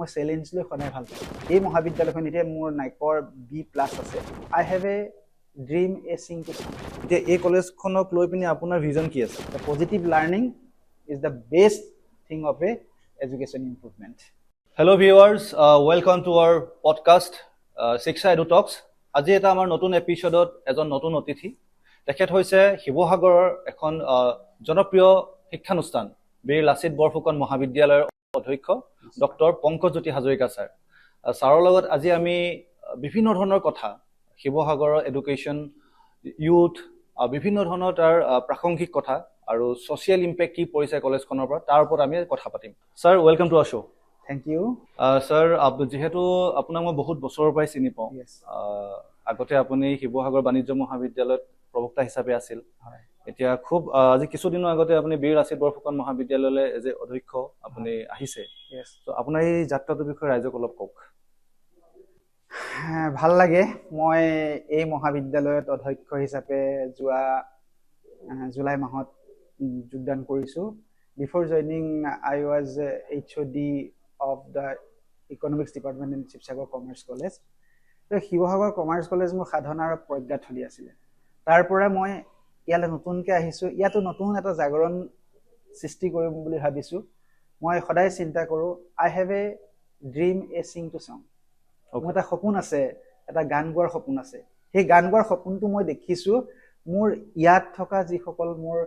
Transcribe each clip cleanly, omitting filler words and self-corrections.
মই চেলেঞ্জ লৈ সদায় ভাল পাওঁ। এই মহাবিদ্যালয়খন এতিয়া মোৰ নাইকৰ B+ আছে। আই হেভ এ ড্ৰিম এ চিং টু চং। এতিয়া এই কলেজখনক লৈ পিনে আপোনাৰ ভিজন কি আছে? The positive learning is the best thing of a education improvement. Hello' viewers, welcome to our podcast Shiksha edu টক্স। আজি এটা আমাৰ নতুন এপিছডত এজন নতুন অতিথি। তেখেত হৈছে শিৱসাগৰৰ এখন জনপ্ৰিয় শিক্ষানুষ্ঠান বীৰ লাচিত বৰফুকন মহাবিদ্যালয়ৰ অধ্যক্ষ ডক্টৰ পংকজজ্যোতি হাজৰিকা ছাৰ। ছাৰৰ লগত আজি আমি বিভিন্ন ধৰণৰ কথা শিৱসাগৰৰ এডুকেশ্যন, ইউথ, বিভিন্ন ধৰণৰ তাৰ প্ৰাসংগিক কথা আৰু ছ'চিয়েল ইম্পেক্ট কি পৰিছে কলেজখনৰ পৰা তাৰ ওপৰত আমি কথা পাতিম। Sir, welcome to our show'. Thank you. Sir, যিহেতু আপোনাক মই বহুত বছৰৰ পৰাই চিনি পাওঁ, আগতে আপুনি শিৱসাগৰ বাণিজ্য মহাবিদ্যালয়ত প্ৰবক্তা হিচাপে আছিল। এতিয়া খুব আজি কিছুদিনৰ আগতে আপুনি বীৰ লাচিত বৰফুকন মহাবিদ্যালয়লৈ এজ এ অধ্যক্ষ আপুনি আহিছে। ত' আপোনাৰ এই যাত্ৰাটোৰ বিষয়ে ৰাইজক অলপ কওক। ভাল লাগে। মই এই মহাবিদ্যালয়ত অধ্যক্ষ হিচাপে যোৱা জুলাই মাহত যোগদান কৰিছোঁ। Before joining I was HOD of the economics department in Sivasagar commerce college. Sivasagar commerce college মোৰ সাধনাৰ প্ৰজ্ঞাথলী আছিলে। তাৰ পৰা মই ইয়ালৈ নতুনকৈ আহিছোঁ। ইয়াতো নতুন এটা জাগৰণ সৃষ্টি কৰিম বুলি ভাবিছোঁ। মই সদায় চিন্তা কৰোঁ, আই হেভ এ ড্ৰিম এ চিং টু চং। মোৰ এটা সপোন আছে, এটা গান গোৱাৰ সপোন আছে। সেই গান গোৱাৰ সপোনটো মই দেখিছোঁ মোৰ ইয়াত থকা যিসকল মোৰ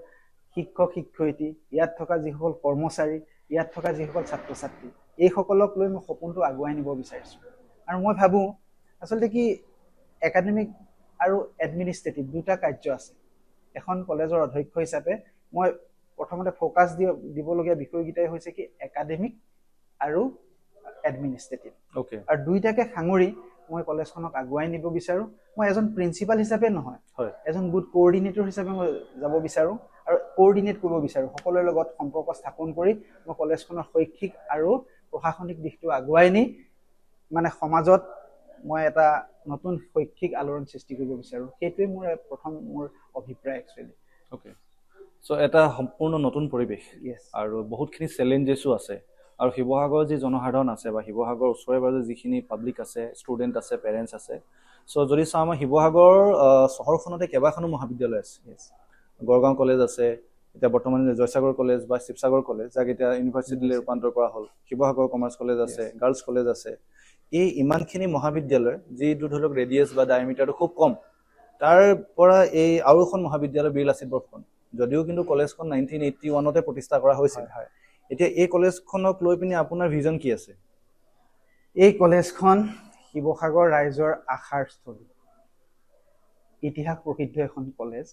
শিক্ষক শিক্ষয়িত্ৰী, ইয়াত থকা যিসকল কৰ্মচাৰী, ইয়াত থকা যিসকল ছাত্ৰ ছাত্ৰী, এইসকলক লৈ মই সপোনটো আগুৱাই নিব বিচাৰিছোঁ। আৰু মই ভাবোঁ আচলতে কি একাডেমিক আৰু এডমিনিষ্ট্ৰেটিভ দুটা কাৰ্য আছে। এখন কলেজৰ অধ্যক্ষ হিচাপে মই প্ৰথমতে ফ'কাছ দিবলগীয়া বিষয়কেইটাই হৈছে কি একাডেমিক আৰু এডমিনিষ্ট্ৰেটিভ। আৰু দুইটাকে সাঙুৰি মই কলেজখনক আগুৱাই নিব বিচাৰোঁ। মই এজন প্ৰিন্সিপাল হিচাপে নহয়, এজন গুড কোঅৰ্ডিনেটৰ হিচাপে মই যাব বিচাৰোঁ আৰু কোঅৰ্ডিনেট কৰিব বিচাৰোঁ। সকলোৰে লগত সম্পৰ্ক স্থাপন কৰি মই কলেজখনৰ শৈক্ষিক আৰু প্ৰশাসনিক দিশটো আগুৱাই নি মানে সমাজত মই এটা নতুন শৈক্ষিক আলোড়ন সৃষ্টি কৰিব বিচাৰোঁ। সেইটোৱে মোৰ অভিপ্ৰায় একচুৱেলি। চ' এটা সম্পূৰ্ণ নতুন পৰিৱেশ আৰু বহুতখিনি চেলেঞ্জেছো আছে। আৰু শিৱসাগৰৰ যি জনসাধাৰণ আছে বা শিৱসাগৰৰ ওচৰে পাজৰে যিখিনি পাব্লিক আছে, ষ্টুডেণ্ট আছে, পেৰেণ্টছ আছে, চ' যদি চাওঁ আমাৰ শিৱসাগৰ চহৰখনতে কেইবাখনো মহাবিদ্যালয় আছে। গড়গাঁও কলেজ আছে, এতিয়া বৰ্তমান জয়সাগৰ কলেজ বা শিৱসাগৰ কলেজ, যাক এতিয়া ইউনিভাৰ্চিটিলৈ ৰূপান্তৰ কৰা হ'ল। শিৱসাগৰ কমাৰ্চ কলেজ আছে, গাৰ্লছ কলেজ আছে। এই ইমানখিনি মহাবিদ্যালয় যিটো ধৰি লওক ৰেডিয়াছ বা ডায়মিটাৰটো খুব কম, তাৰ পৰা এই আৰু এখন মহাবিদ্যালয় বীৰ লাচিত বৰফুকন, যদিও কিন্তু কলেজখন 1981তে প্ৰতিষ্ঠা কৰা হৈছিল। এতিয়া এই কলেজখনক লৈ পিনে আপোনাৰ ভিজন কি আছে? এই কলেজখন শিৱসাগৰ ৰাইজৰ আশাৰ স্থলী, ইতিহাস প্ৰসিদ্ধ এখন কলেজ।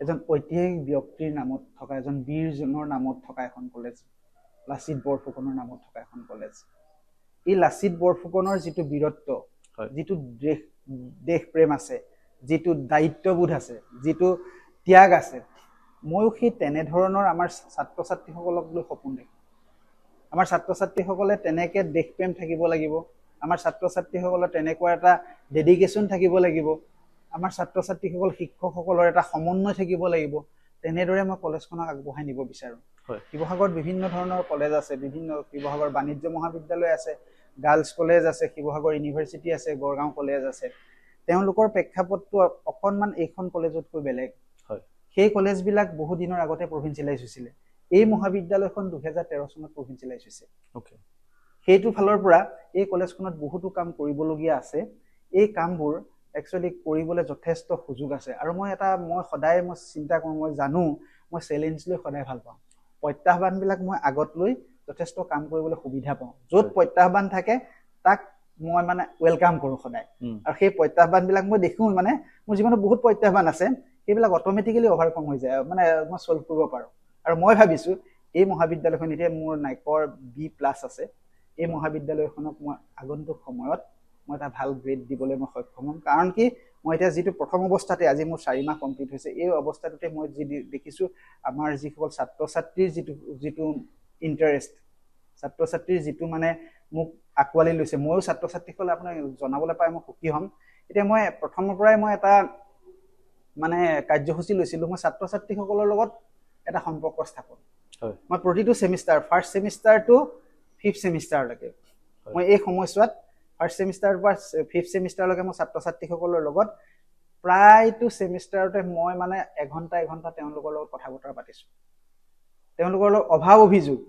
এজন ঐতিহাসিক ব্যক্তিৰ নামত থকা, এজন বীৰজনৰ নামত থকা এখন কলেজ, লাচিত বৰফুকনৰ নামত থকা এখন কলেজ। এই লাচিত বৰফুকনৰ যিটো বীৰত্ব, যিটো দেশ প্ৰেম আছে, যিটো দায়িত্ববোধ আছে, যিটো ত্যাগ আছে, ময়ো সেই তেনেধৰণৰ আমাৰ ছাত্ৰ ছাত্ৰীসকলক লৈ সপোন দেখোঁ। আমাৰ ছাত্ৰ ছাত্ৰীসকলে তেনেকৈ দেশপ্ৰেম থাকিব লাগিব, আমাৰ ছাত্ৰ ছাত্ৰীসকলৰ তেনেকুৱা এটা ডেডিকেশ্যন থাকিব লাগিব, আমাৰ ছাত্ৰ ছাত্ৰীসকল শিক্ষকসকলৰ এটা সমন্বয় থাকিব লাগিব। তেনেদৰে মই কলেজখনক আগবঢ়াই নিব বিচাৰোঁ। শিৱসাগৰত বিভিন্ন ধৰণৰ কলেজ আছে, শিৱসাগৰ বাণিজ্য মহাবিদ্যালয় আছে, গাৰ্লছ কলেজ আছে, শিৱসাগৰ ইউনিভাৰ্চিটি আছে, গড়গাঁও কলেজ আছে। তেওঁলোকৰ প্ৰেক্ষাপটটো অকণমান এইখন কলেজতকৈ বেলেগ। সেই কলেজবিলাক বহুদিনৰ আগতে প্ৰভিঞ্চিয়েলাইজ হৈছিলে। এই মহাবিদ্যালয়খন 2013 চনত প্ৰভিঞ্চিয়েলাইজ হৈছে। সেইটো ফালৰ পৰা এই কলেজখনত বহুতো কাম কৰিবলগীয়া আছে। এই কামবোৰ একচুৱেলি কৰিবলৈ যথেষ্ট সুযোগ আছে। আৰু মই সদায় চিন্তা কৰোঁ, মই জানো মই চেলেঞ্জ লৈ সদায় ভাল পাওঁ। প্ৰত্যাহ্বানবিলাক মই আগত লৈ যথেষ্ট কাম কৰিবলৈ সুবিধা পাওঁ। য'ত প্ৰত্যাহ্বান থাকে তাক মই মানে ৱেলকাম কৰোঁ সদায়। আৰু সেই প্ৰত্যাহ্বানবিলাক মই দেখোঁ, মানে মোৰ জীৱনত বহুত প্ৰত্যাহ্বান আছে, সেইবিলাক অট'মেটিকেলি অভাৰকাম হৈ যায়, মানে মই ছল্ভ কৰিব পাৰোঁ। আৰু মই ভাবিছোঁ এই মহাবিদ্যালয়খন এতিয়া মোৰ নাইকৰ B+ আছে। এই মহাবিদ্যালয়খনক মই আগন্তুক সময়ত মই এটা ভাল গ্ৰেড দিবলৈ মই সক্ষম হ'ম। কাৰণ কি মই এতিয়া যিটো প্ৰথম অৱস্থাতে, আজি মোৰ 4 মাহ কমপ্লিট হৈছে, এই অৱস্থাটোতে মই যি দেখিছোঁ আমাৰ যিসকল ছাত্ৰ ছাত্ৰীৰ যিটো ইণ্টাৰেষ্ট, ছাত্ৰ ছাত্ৰীৰ যিটো মানে মোক আঁকোৱালি লৈছে, ময়ো ছাত্ৰ ছাত্ৰীসকলে আপোনাক জনাবলৈ পাই মই সুখী হ'ম। এতিয়া মই প্ৰথমৰ পৰাই মই এটা মানে কাৰ্যসূচী লৈছিলোঁ, মই ছাত্ৰ ছাত্ৰীসকলৰ লগত এটা সম্পৰ্ক স্থাপন। মই প্ৰতিটো semester, first semester to 5th ছেমিষ্টাৰলৈকে মই এই সময়ছোৱাত ফাৰ্ষ্ট ছেমিষ্টাৰৰ পৰা 5th ছেমিষ্টাৰলৈকে মই ছাত্ৰ ছাত্ৰীসকলৰ লগত প্ৰায়টো ছেমিষ্টাৰতে মই মানে এঘণ্টা তেওঁলোকৰ লগত কথা বতৰা পাতিছো তেওঁলোকৰ লগত অভাৱ অভিযোগ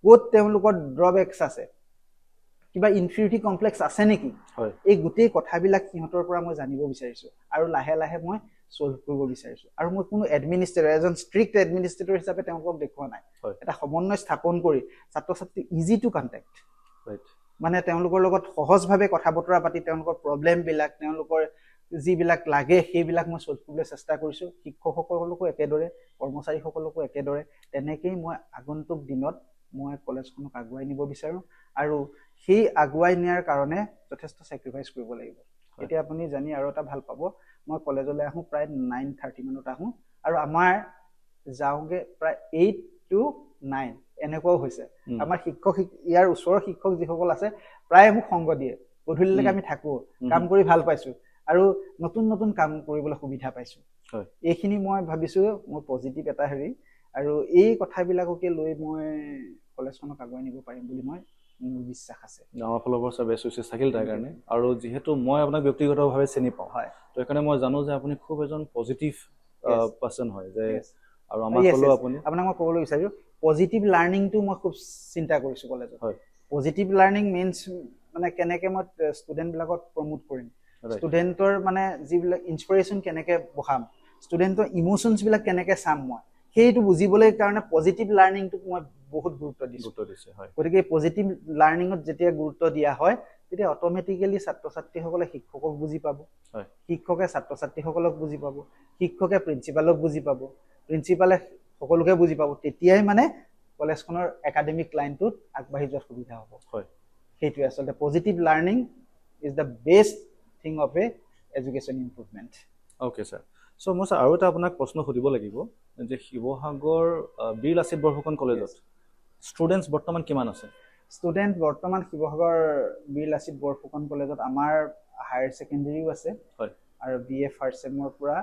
ক'ত তেওঁলোকৰ ড্ৰবেক্স আছে কিবা ইনফিৰিটি কমপ্লেক্স আছে নেকি এই গোটেই কথাবিলাক সিহঁতৰ পৰা মই জানিব বিচাৰিছো আৰু লাহে লাহে মই সলভ কৰিব বিচাৰিছো আৰু মই কোনো এডমিনিষ্ট্ৰেটৰ এজন ষ্ট্ৰিক্ট এডমিনিষ্ট্ৰেটৰ হিচাপে তেওঁলোকক দেখুওৱা নাই এটা সমন্বয় স্থাপন কৰি ছাত্ৰ ছাত্ৰী ইজি টু কণ্টেক্ট মানে তেওঁলোকৰ লগত সহজভাৱে কথা বতৰা পাতি তেওঁলোকৰ প্ৰব্লেমবিলাক তেওঁলোকৰ যিবিলাক লাগে সেইবিলাক মই সলভ কৰিবলৈ চেষ্টা কৰিছো শিক্ষকসকলকো একেদৰে কৰ্মচাৰীসকলকো একেদৰে তেনেকেই মই আগন্তুক দিনত মই কলেজখনক আগুৱাই নিব বিচাৰো আৰু সেই আগুৱাই নিয়াৰ কাৰণে যথেষ্ট চেক্ৰিফাইচ কৰিব লাগিব এতিয়া আপুনি জানি আৰু এটা ভাল পাব মই কলেজলৈ আহোঁ প্ৰায় 9:30 মানত আহোঁ আৰু আমাৰ যাওঁগে প্ৰায় 8 to 9 এনেকুৱাও হৈছে আমাৰ শিক্ষক ইয়াৰ ওচৰৰ শিক্ষক যিসকল আছে প্ৰায় মোক সংগ দিয়ে গধূলিলৈকে আমি থাকো কাম কৰি ভাল পাইছো আৰু নতুন নতুন কাম কৰিবলৈ সুবিধা পাইছো এইখিনি মই ভাবিছো মোৰ পজিটিভ এটা হেৰি আৰু এই কথাবিলাককে লৈ মই কলেজখনক আগুৱাই নিব পাৰিম বুলি মই মোৰ বিশ্বাস আছে আমাৰ ফালৰ পৰা বেষ্ট উইচেছ থাকিল তাৰ কাৰণে আৰু যিহেতু মই আপোনাক ব্যক্তিগতভাৱে চিনি পাওঁ তো সেইকাৰণে মই জানো যে আপুনি খুব এজন পজিটিভ পাৰ্চন হয় যে আৰু আমাৰ ফালৰ আপোনাক মই ক'বলৈ বিচাৰিছো পজিটিভ লাৰ্ণিংটো মই খুব চিন্তা কৰিছো কলেজত পজিটিভ লাৰ্ণিং মিনছ মানে কেনেকৈ মই ষ্টুডেণ্টবিলাকক প্ৰমোট কৰিম ষ্টুডেণ্টৰ মানে যিবিলাক ইনস্পিৰেশ্যন কেনেকৈ বঢ়াম ষ্টুডেণ্টৰ ইম'শ্যনছবিলাক কেনেকৈ চাম মই সেইটো বুজিবলৈ কাৰণে পজিটিভ লাৰ্ণিংটোক মই বহুত গুৰুত্ব দিছোঁ গতিকে পজিটিভ লাৰ্ণিঙত যেতিয়া গুৰুত্ব দিয়া হয় তেতিয়া অট'মেটিকেলি ছাত্ৰ ছাত্ৰীসকলে শিক্ষকক বুজি পাব শিক্ষকে ছাত্ৰ ছাত্ৰীসকলক বুজি পাব শিক্ষকে প্ৰিন্সিপালক বুজি পাব প্ৰিন্সিপালে সকলোকে বুজি পাব তেতিয়াই মানে কলেজখনৰ একাডেমিক লাইনটোত আগবাঢ়ি যোৱাত সুবিধা হ'ব সেইটোৱে আচলতে positive learning is the best thing of a education improvement okay sir so' মই ছাৰ আৰু এটা আপোনাক প্ৰশ্ন সুধিব লাগিব যে শিৱসাগৰ বীৰ লাচিত বৰফুকন কলেজত ষ্টুডেণ্টছ বৰ্তমান কিমান আছে ষ্টুডেণ্ট বৰ্তমান শিৱসাগৰ বীৰ লাচিত বৰফুকন কলেজত আমাৰ হায়াৰ ছেকেণ্ডেৰীও আছে আৰু BA ফাৰ্ষ্ট ছেমৰ পৰা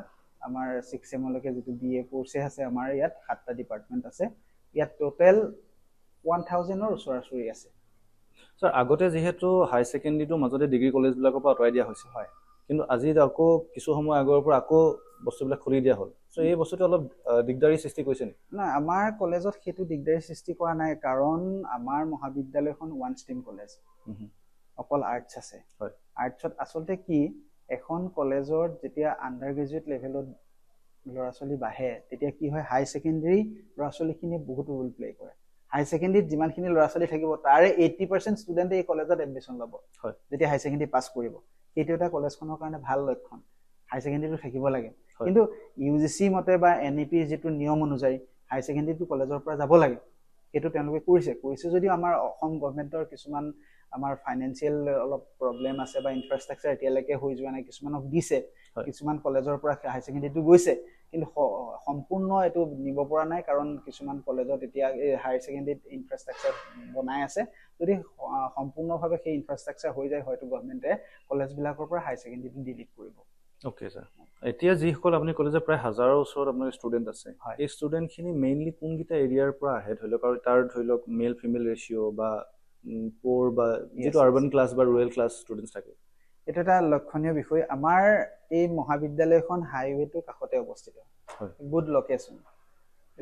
আমাৰ 6th ছেমলৈকে যিটো BA কোৰ্ছে আছে আমাৰ ইয়াত 7টা ডিপাৰ্টমেণ্ট আছে ইয়াত টোটেল 1000ৰ ওচৰা-ওচৰি আছে ছাৰ আগতে যিহেতু হায়াৰ ছেকেণ্ডেৰীটো মাজতে ডিগ্ৰী কলেজবিলাকৰ পৰা আঁতৰাই দিয়া হৈছে কিন্তু আজি আকৌ কিছু সময় আগৰ পৰা আকৌ বস্তুবিলাক খুলি দিয়া হ'ল চ' এই বস্তুটো অলপ দিগদাৰী সৃষ্টি কৰিছে নেকি না আমাৰ কলেজত সেইটো দিগদাৰী সৃষ্টি কৰা নাই কাৰণ আমাৰ মহাবিদ্যালয়খন ওৱান ষ্ট্ৰীম কলেজ অকল আৰ্টছ আছে আৰ্টছত আচলতে কি এখন কলেজত যেতিয়া আণ্ডাৰ গ্ৰেজুৱেট লেভেলত ল'ৰা ছোৱালী বাঢ়ে তেতিয়া কি হয় হাই ছেকেণ্ডেৰী ল'ৰা ছোৱালীখিনিয়ে বহুত ৰোল প্লে কৰে হাই ছেকেণ্ডেৰীত যিমানখিনি ল'ৰা ছোৱালী থাকিব তাৰে 80% ষ্টুডেণ্টে এই কলেজত এডমিশ্যন ল'ব যেতিয়া হাই ছেকেণ্ডেৰী পাছ কৰিব সেইটো এটা কলেজখনৰ কাৰণে ভাল লক্ষণ হাই ছেকেণ্ডেৰীটো থাকিব লাগে কিন্তু UGC মতে বা NEP যিটো নিয়ম অনুযায়ী হাই ছেকেণ্ডেৰীটো কলেজৰ পৰা যাব লাগে সেইটো তেওঁলোকে কৰিছে যদিও আমাৰ অসম গভৰ্ণমেণ্টৰ কিছুমান আমাৰ ফাইনেন্সিয়েল অলপ প্ৰব্লেম আছে বা ইনফ্ৰাষ্ট্ৰাকচাৰ এতিয়ালৈকে হৈ যোৱা নাই কিছুমানক দিছে কিছুমান কলেজৰ পৰা হাই ছেকেণ্ডেৰীটো গৈছে কিন্তু সম্পূৰ্ণ এইটো নিব পৰা নাই কাৰণ কিছুমান কলেজত এতিয়া এই হায়াৰ ছেকেণ্ডেৰীত ইনফ্ৰাষ্ট্ৰাকচাৰ বনাই আছে যদি সম্পূৰ্ণভাৱে সেই ইনফ্ৰাষ্ট্ৰাকচাৰ হৈ যায় হয়তো গভৰ্ণমেণ্টে কলেজবিলাকৰ পৰা হাই ছেকেণ্ডেৰীটো ডিলিট কৰিব অ'কে ছাৰ এতিয়া যিসকল আপুনি ক'লে যে প্ৰায় 1000ৰ ওচৰত আপোনাৰ ষ্টুডেণ্ট আছে এই ষ্টুডেণ্টখিনি মেইনলি কোনকেইটা এৰিয়াৰ পৰা আহে ধৰি লওক আৰু তাৰ ধৰি লওক মেল ফিমেল ৰেচিঅ' বা প'ৰ বা যিটো আৰ্বান ক্লাছ বা ৰুৰেল ক্লাছ ষ্টুডেণ্টছ থাকে এইটো এটা লক্ষণীয় বিষয় আমাৰ এই মহাবিদ্যালয়খন হাইৱেটোৰ কাষতে অৱস্থিত গুড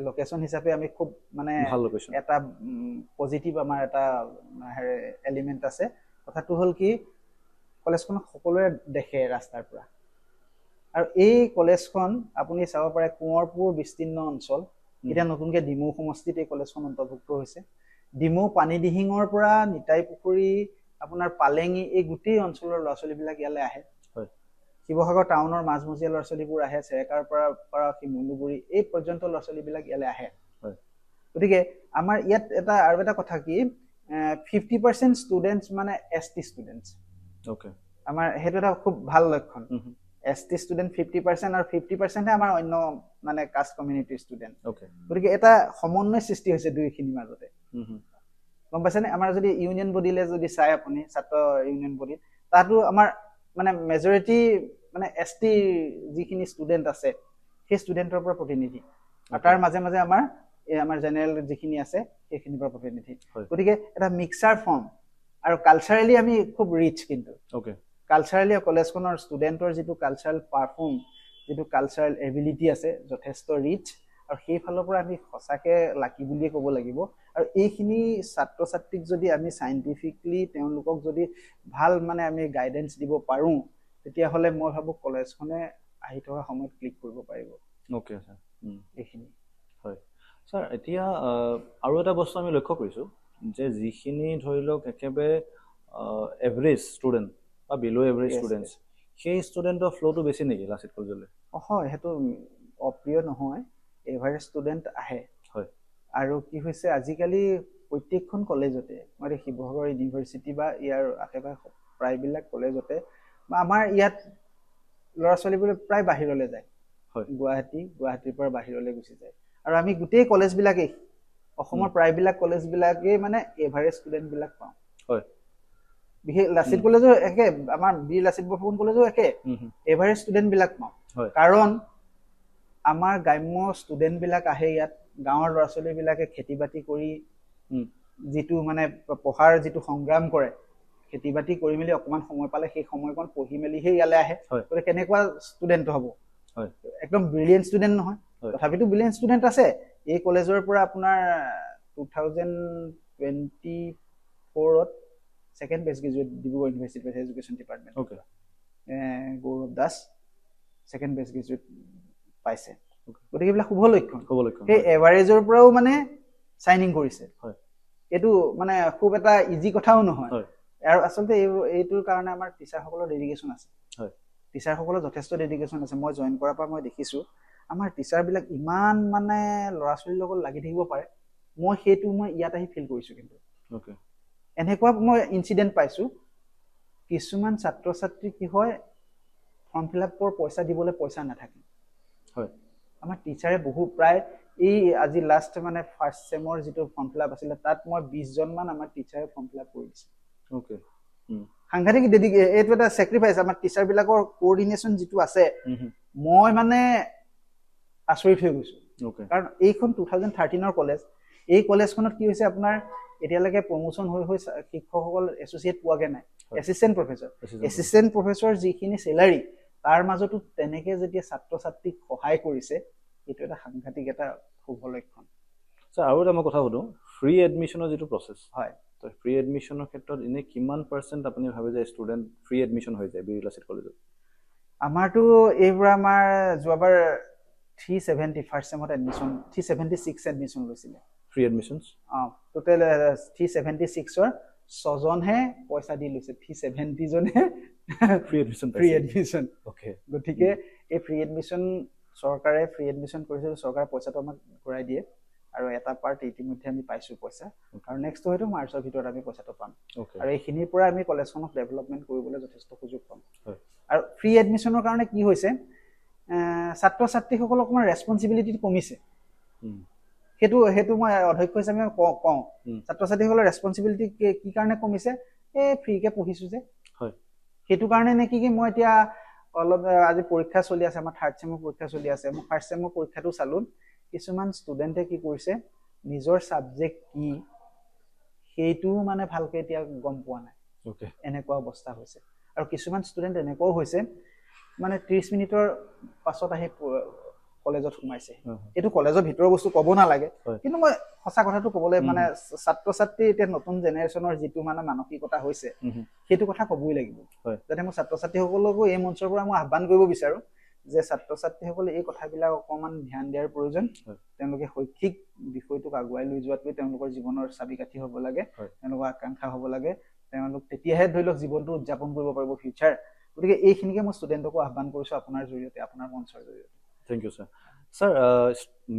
লোকেশ্যন হিচাপে আমি খুব মানে এটা পজিটিভ আমাৰ এটা এলিমেণ্ট আছে কথাটো হ'ল কি কলেজখনক সকলোৱে দেখে ৰাস্তাৰ পৰা আৰু এই কলেজখন আপুনি চাব পাৰে কোঁৱৰপুৰ বিস্তীৰ্ণ অঞ্চল এতিয়া নতুনকৈ ডিমৌ সমষ্টিত এই কলেজখন অন্তৰ্ভুক্ত হৈছে ডিমৌ পানীদিহিঙৰ পৰা নিতাই পুখুৰী আপোনাৰ পালেঙি এই গোটেই অঞ্চলৰ ল'ৰা ছোৱালীবিলাক ইয়ালৈ আহে শিৱসাগৰ টাউনৰ মাজমজিয়া ল'ৰা ছোৱালীবোৰ আহে চেৰেকাৰ পৰা শিমলুগুৰি এই পৰ্যন্ত ল'ৰা ছোৱালীবিলাক ইয়ালৈ আহে গতিকে আমাৰ ইয়াত আৰু এটা কথা কি 50% ষ্টুডেণ্টছ মানে ST ষ্টুডেণ্টছ আমাৰ সেইটো এটা খুব ভাল লক্ষণ ST ষ্টুডেণ্ট 50% আৰু 50%হে আমাৰ অন্য মানে কাষ্ট কমিউনিটিৰ ষ্টুডেণ্ট গতিকে এটা সমন্বয় সৃষ্টি হৈছে দুইখিনিৰ মাজতে গম পাইছেনে আমাৰ যদি ইউনিয়ন বডিলে যদি চাই আপুনি ছাত্ৰ ইউনিয়ন বডিত তাতো আমাৰ মানে মেজৰিটি মানে ST যিখিনি ষ্টুডেণ্ট আছে সেই ষ্টুডেণ্টৰ পৰা প্ৰতিনিধি আৰু তাৰ মাজে মাজে আমাৰ জেনেৰেল যিখিনি আছে সেইখিনিৰ পৰা প্ৰতিনিধি গতিকে এটা মিক্সাৰ ফৰ্ম আৰু কালচাৰেলি আমি খুব ৰিচ কিন্তু ওকে কালচাৰেলি কলেজখনৰ ষ্টুডেণ্টৰ যিটো কালচাৰেল পাৰফৰ্ম যিটো কালচাৰেল এবিলিটি আছে যথেষ্ট ৰিচ আৰু সেইফালৰ পৰা আমি সঁচাকৈ লাকি বুলিয়ে ক'ব লাগিব আৰু এইখিনি ছাত্ৰ ছাত্ৰীক যদি আমি চাইণ্টিফিকলি তেওঁলোকক যদি ভাল মানে আমি গাইডেঞ্চ দিব পাৰোঁ তেতিয়াহ'লে মই ভাবোঁ কলেজখনে আহি থকা সময়ত ক্লিক কৰিব পাৰিব ওকে ছাৰ এইখিনি হয় ছাৰ এতিয়া আৰু এটা বস্তু আমি লক্ষ্য কৰিছোঁ যে যিখিনি ধৰি লওক একেবাৰে এভাৰেজ ষ্টুডেণ্ট বা বিল' এভাৰেজ ষ্টুডেণ্টছ সেই ষ্টুডেণ্টৰ ফ্ল'টো বেছি নেকি লাচিত কলেজলৈ হয় সেইটো অপ্ৰিয় নহয় এভাৰেজ ষ্টুডেণ্ট আহে হয় আৰু কি হৈছে আজিকালি প্ৰত্যেকখন কলেজতে মই শিৱসাগৰ ইউনিভাৰ্চিটি বা ইয়াৰ আশে পাশে প্ৰায়বিলাক কলেজতে বা আমাৰ ইয়াত ল'ৰা ছোৱালীবোৰ প্ৰায় বাহিৰলৈ যায় গুৱাহাটীৰ পৰা বাহিৰলৈ গুচি যায় আৰু আমি গোটেই কলেজবিলাকেই অসমৰ প্ৰায়বিলাক কলেজবিলাকেই মানে এভাৰেজ ষ্টুডেণ্টবিলাক পাওঁ হয় বিশেষ লাচিত কলেজো একে আমাৰ বীৰ লাচিত বৰফুকন কলেজো একে এভাৰেজ ষ্টুডেণ্টবিলাক পাওঁ কাৰণ আমাৰ গ্ৰাম্য ষ্টুডেণ্টবিলাক আহে ইয়াত গাঁৱৰ ল'ৰা ছোৱালীবিলাকে খেতি বাতি কৰি যিটো মানে পঢ়াৰ যিটো সংগ্ৰাম কৰে খেতি বাতি কৰি মেলি অকণমান সময় পালে সেই সময়কণ পঢ়ি মেলিহে ইয়ালৈ আহে গতিকে কেনেকুৱা ষ্টুডেণ্ট হ'ব একদম ব্ৰিলিয়েণ্ট ষ্টুডেণ্ট নহয় তথাপিতো ব্ৰিলিয়েণ্ট ষ্টুডেণ্ট আছে এই কলেজৰ পৰা আপোনাৰ 2024ত second best graduate Dibrugarh university education department Gaurav Das second best graduate পাইছে গতিকে এইবিলাক শুভ লক্ষণ সেই এভাৰেজৰ পৰাও মানে চাইনিং কৰিছে এইটো মানে খুব এটা ইজি কথাও নহয় আৰু আচলতে এইটোৰ কাৰণে আমাৰ টিচাৰসকলৰ ডেডিকেশ্যন আছে টিচাৰসকলৰ যথেষ্ট ডেডিকেশ্যন আছে মই জইন কৰাৰ পৰা মই দেখিছোঁ আমাৰ টিচাৰবিলাক ইমান মানে ল'ৰা ছোৱালীৰ লগত লাগি থাকিব পাৰে মই ইয়াত আহি ফিল কৰিছোঁ কিন্তু এনেকুৱা মই ইনচিডেণ্ট পাইছোঁ কিছুমান ছাত্ৰ ছাত্ৰী কি হয় ফৰ্ম ফিল আপৰ পইচা দিবলৈ পইচা নাথাকে আমাৰ টিচাৰে প্ৰায় এই আজি লাষ্ট মানে ফাৰ্ষ্ট ছেমৰ যিটো ফৰ্ম ফিল আপ আছিলে তাত মই 20জনমান আমাৰ টিচাৰে ফৰ্ম ফিল আপ কৰি দিছে সাংঘাতিক এইটো এটা চেক্ৰিফাইচ আমাৰ টিচাৰবিলাকৰ কোঅৰ্ডিনেশ্যন যিটো আছে মই মানে আচৰিত হৈ গৈছোঁ কাৰণ এইখন 2013ৰ কলেজ এই কলেজখনত কি হৈছে আপোনাৰ এতিয়ালৈকে প্ৰমোশ্যন হৈ শিক্ষকসকল এছ'চিয়েট পোৱাগৈ নাই এছিষ্টেণ্ট প্ৰফেচৰ যিখিনি চেলাৰী তাৰ মাজতো তেনেকৈ যেতিয়া ছাত্ৰ ছাত্ৰীক সহায় কৰিছে এইটো এটা সাংঘাতিক এটা শুভ লক্ষণ ছাৰ আৰু এটা মই কথা সুধোঁ ফ্ৰী এডমিশ্যনৰ যিটো প্ৰচেছ হয় তো ফ্ৰী এডমিশ্যনৰ ক্ষেত্ৰত এনেই কিমান % আপুনি ভাবে যে ষ্টুডেণ্ট ফ্ৰী এডমিশ্যন হৈ যায় বীৰ লাচিত কলেজত আমাৰতো এইবাৰ আমাৰ যোৱাবাৰ 370 ফাৰ্ষ্ট ছেমত এডমিশ্যন 376 এডমিশ্যন লৈছিলে ফ্ৰী এডমিশ্যনছ টোটেল 376ৰ 6জনহে পইচা দি লৈছে 370জনে ফ্ৰী এডমিশ্যন গতিকে এই ফ্ৰী এডমিশ্যন চৰকাৰে ফ্ৰী এডমিশ্যন কৰিছে চৰকাৰে পইচাটো আমাক ঘূৰাই দিয়ে আৰু এটা পাৰ্ট ইতিমধ্যে আমি পাইছোঁ পইচা আৰু নেক্সট হয়তো মাৰ্চৰ ভিতৰত আমি পইচাটো পাম আৰু এইখিনিৰ পৰা আমি কলেজখনক ডেভেলপমেণ্ট কৰিবলৈ যথেষ্ট সুযোগ পাম আৰু ফ্ৰী এডমিশ্যনৰ কাৰণে কি হৈছে ছাত্ৰ ছাত্ৰীসকলক অকণমান ৰেছপনচিবিলিটি কমিছে সেইটো মই অধ্যক্ষ হিচাপে কওঁ ছাত্ৰ ছাত্ৰীসকলৰ ৰেছপনচিবিলিটি কি কাৰণে কমিছে ফ্ৰীকে পঢ়িছোঁ যে সেইটো কাৰণে নে কি মই এতিয়া অলপ আজি পৰীক্ষা চলি আছে আমাৰ থাৰ্ড ছেমৰ পৰীক্ষা চলি আছে মই ফাৰ্ষ্ট ছেমৰ পৰীক্ষাটো চালোঁ কিছুমান ষ্টুডেণ্টে কি কৰিছে নিজৰ ছাবজেক্ট কি সেইটোও মানে ভালকৈ এতিয়া গম পোৱা নাই এনেকুৱা অৱস্থা হৈছে আৰু কিছুমান ষ্টুডেণ্ট এনেকুৱাও হৈছে মানে 30 মিনিটৰ পাছত আহি কলেজত সোমাইছে এইটো কলেজৰ ভিতৰৰ বস্তু ক'ব নালাগে কিন্তু মই সঁচা কথাটো ক'বলৈ মানে ছাত্ৰ ছাত্ৰী এতিয়া নতুন জেনেৰেশ্যনৰ যিটো মানে মানসিকতা হৈছে সেইটো কথা ক'বই লাগিব যাতে মই ছাত্ৰ ছাত্ৰীসকলকো এই মঞ্চৰ পৰা মই আহ্বান কৰিব বিচাৰোঁ যে ছাত্ৰ ছাত্ৰীসকলে এই কথাবিলাক অকণমান ধ্যান দিয়াৰ প্ৰয়োজন তেওঁলোকে শৈক্ষিক বিষয়টোক আগুৱাই লৈ যোৱাটোৱে তেওঁলোকৰ জীৱনৰ চাবিকাঠি হ'ব লাগে তেওঁলোকৰ আকাংক্ষা হ'ব লাগে তেওঁলোক তেতিয়াহে ধৰি লওক জীৱনটো উদযাপন কৰিব পাৰিব ফিউচাৰ গতিকে এইখিনিকে মই ষ্টুডেণ্টকো আহ্বান কৰিছোঁ আপোনাৰ জৰিয়তে আপোনাৰ মঞ্চৰ জৰিয়তে thank you sir sir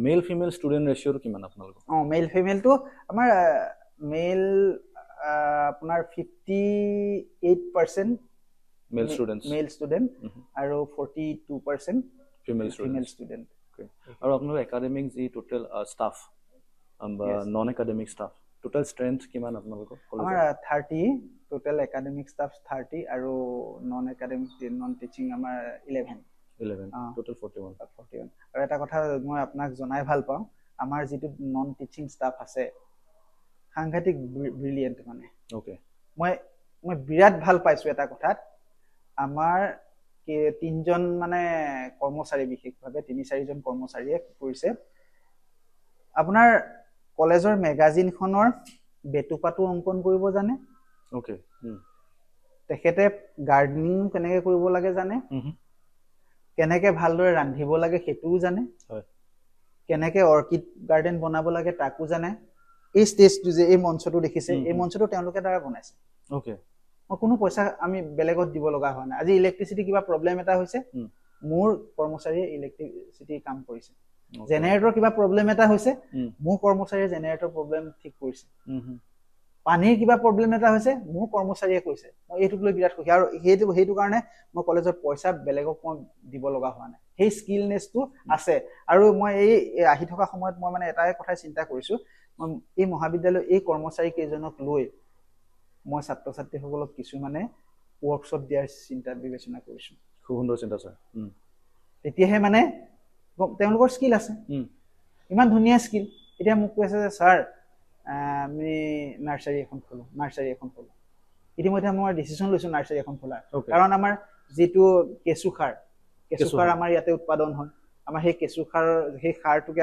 male female student ৰেচিঅ'টো কিমান আপোনালোকৰ মেল ফিমেলটো আমাৰ মেল আপোনাৰ 58% মেল ষ্টুডেণ্ট আৰু 42% ফিমেল ষ্টুডেণ্ট আৰু আপোনালোকৰ একাডেমিক যি টোটেল ষ্টাফ বা non academic staff total strength কিমান আপোনালোকৰ আমাৰ 30 টোটেল একাডেমিক ষ্টাফ 30 আৰু নন একাডেমিক নন টিচিং আমাৰ 11 টোটেল 41 আৰু এটা কথা মই আপোনাক জনাই ভাল পাওঁ আমাৰ যিটো নন টিচিং ষ্টাফ আছে সাংঘাতিক ব্ৰিলিয়েণ্ট মানে মই বিৰাট ভাল পাইছো এটা কথাত আমাৰ তিনজন মানে কৰ্মচাৰী বিশেষভাৱে 3-4জন কৰ্মচাৰীয়ে কি কৰিছে আপোনাৰ কলেজৰ মেগাজিনখনৰ বেটুপাটো অংকন কৰিব জানে ওকে তেখেতে গাৰ্ডেনিং কেনেকৈ কৰিব লাগে জানে কেনেকৈ ভালদৰে ৰান্ধিব লাগে সেইটোও জানে কেনেকৈ অৰ্কিড গাৰ্ডেন বনাব লাগে তাকো জানে এই ষ্টেজটো যে এই মঞ্চটো দেখিছে এই মঞ্চটো তেওঁলোকে দ্বাৰা বনাইছে ওকে মই কোনো পইচা আমি বেলেগত দিব লগা হোৱা নাই আজি ইলেক্ট্ৰিচিটি কিবা প্ৰব্লেম এটা হৈছে মোৰ কৰ্মচাৰীয়ে ইলেক্ট্ৰিচিটি কাম কৰিছে জেনেৰেটৰ কিবা প্ৰব্লেম এটা হৈছে মোৰ কৰ্মচাৰীয়ে জেনেৰেটৰ প্ৰব্লেম ঠিক কৰিছে পানীৰ কিবা প্ৰব্লেম এটা হৈছে মোৰ কৰ্মচাৰীয়ে কৈছে মই এইটোক লৈ বিৰাট সুখী আৰু সেইটো কাৰণে মই কলেজৰ পইচা বেলেগক মই দিব লগা হোৱা নাই সেই স্কিলনেছটো আছে আৰু মই এই আহি থকা সময়ত মই মানে এটাই কথা চিন্তা কৰিছো এই মহাবিদ্যালয় এই কৰ্মচাৰী কেইজনক লৈ মই ছাত্ৰ ছাত্ৰীসকলক কিছুমানে ৱৰ্কশ্বপ দিয়াৰ চিন্তা বিবেচনা কৰিছো খুব সুন্দৰ চিন্তা ছাৰ তেতিয়াহে মানে তেওঁলোকৰ স্কিল আছে ইমান ধুনীয়া স্কিল এতিয়া মোক কৈছে যে ছাৰ আমি নাৰ্চাৰী এখন খোলো ইতিমধ্যে মই ডিচিশ্যন লৈছো নাৰ্চাৰী এখন খোলাৰ কাৰণ আমাৰ যিটো কেঁচু সাৰ আমাৰ ইয়াতে উৎপাদন হয় আমাৰ সেই কেঁচু সাৰৰ সেই সাৰটোকে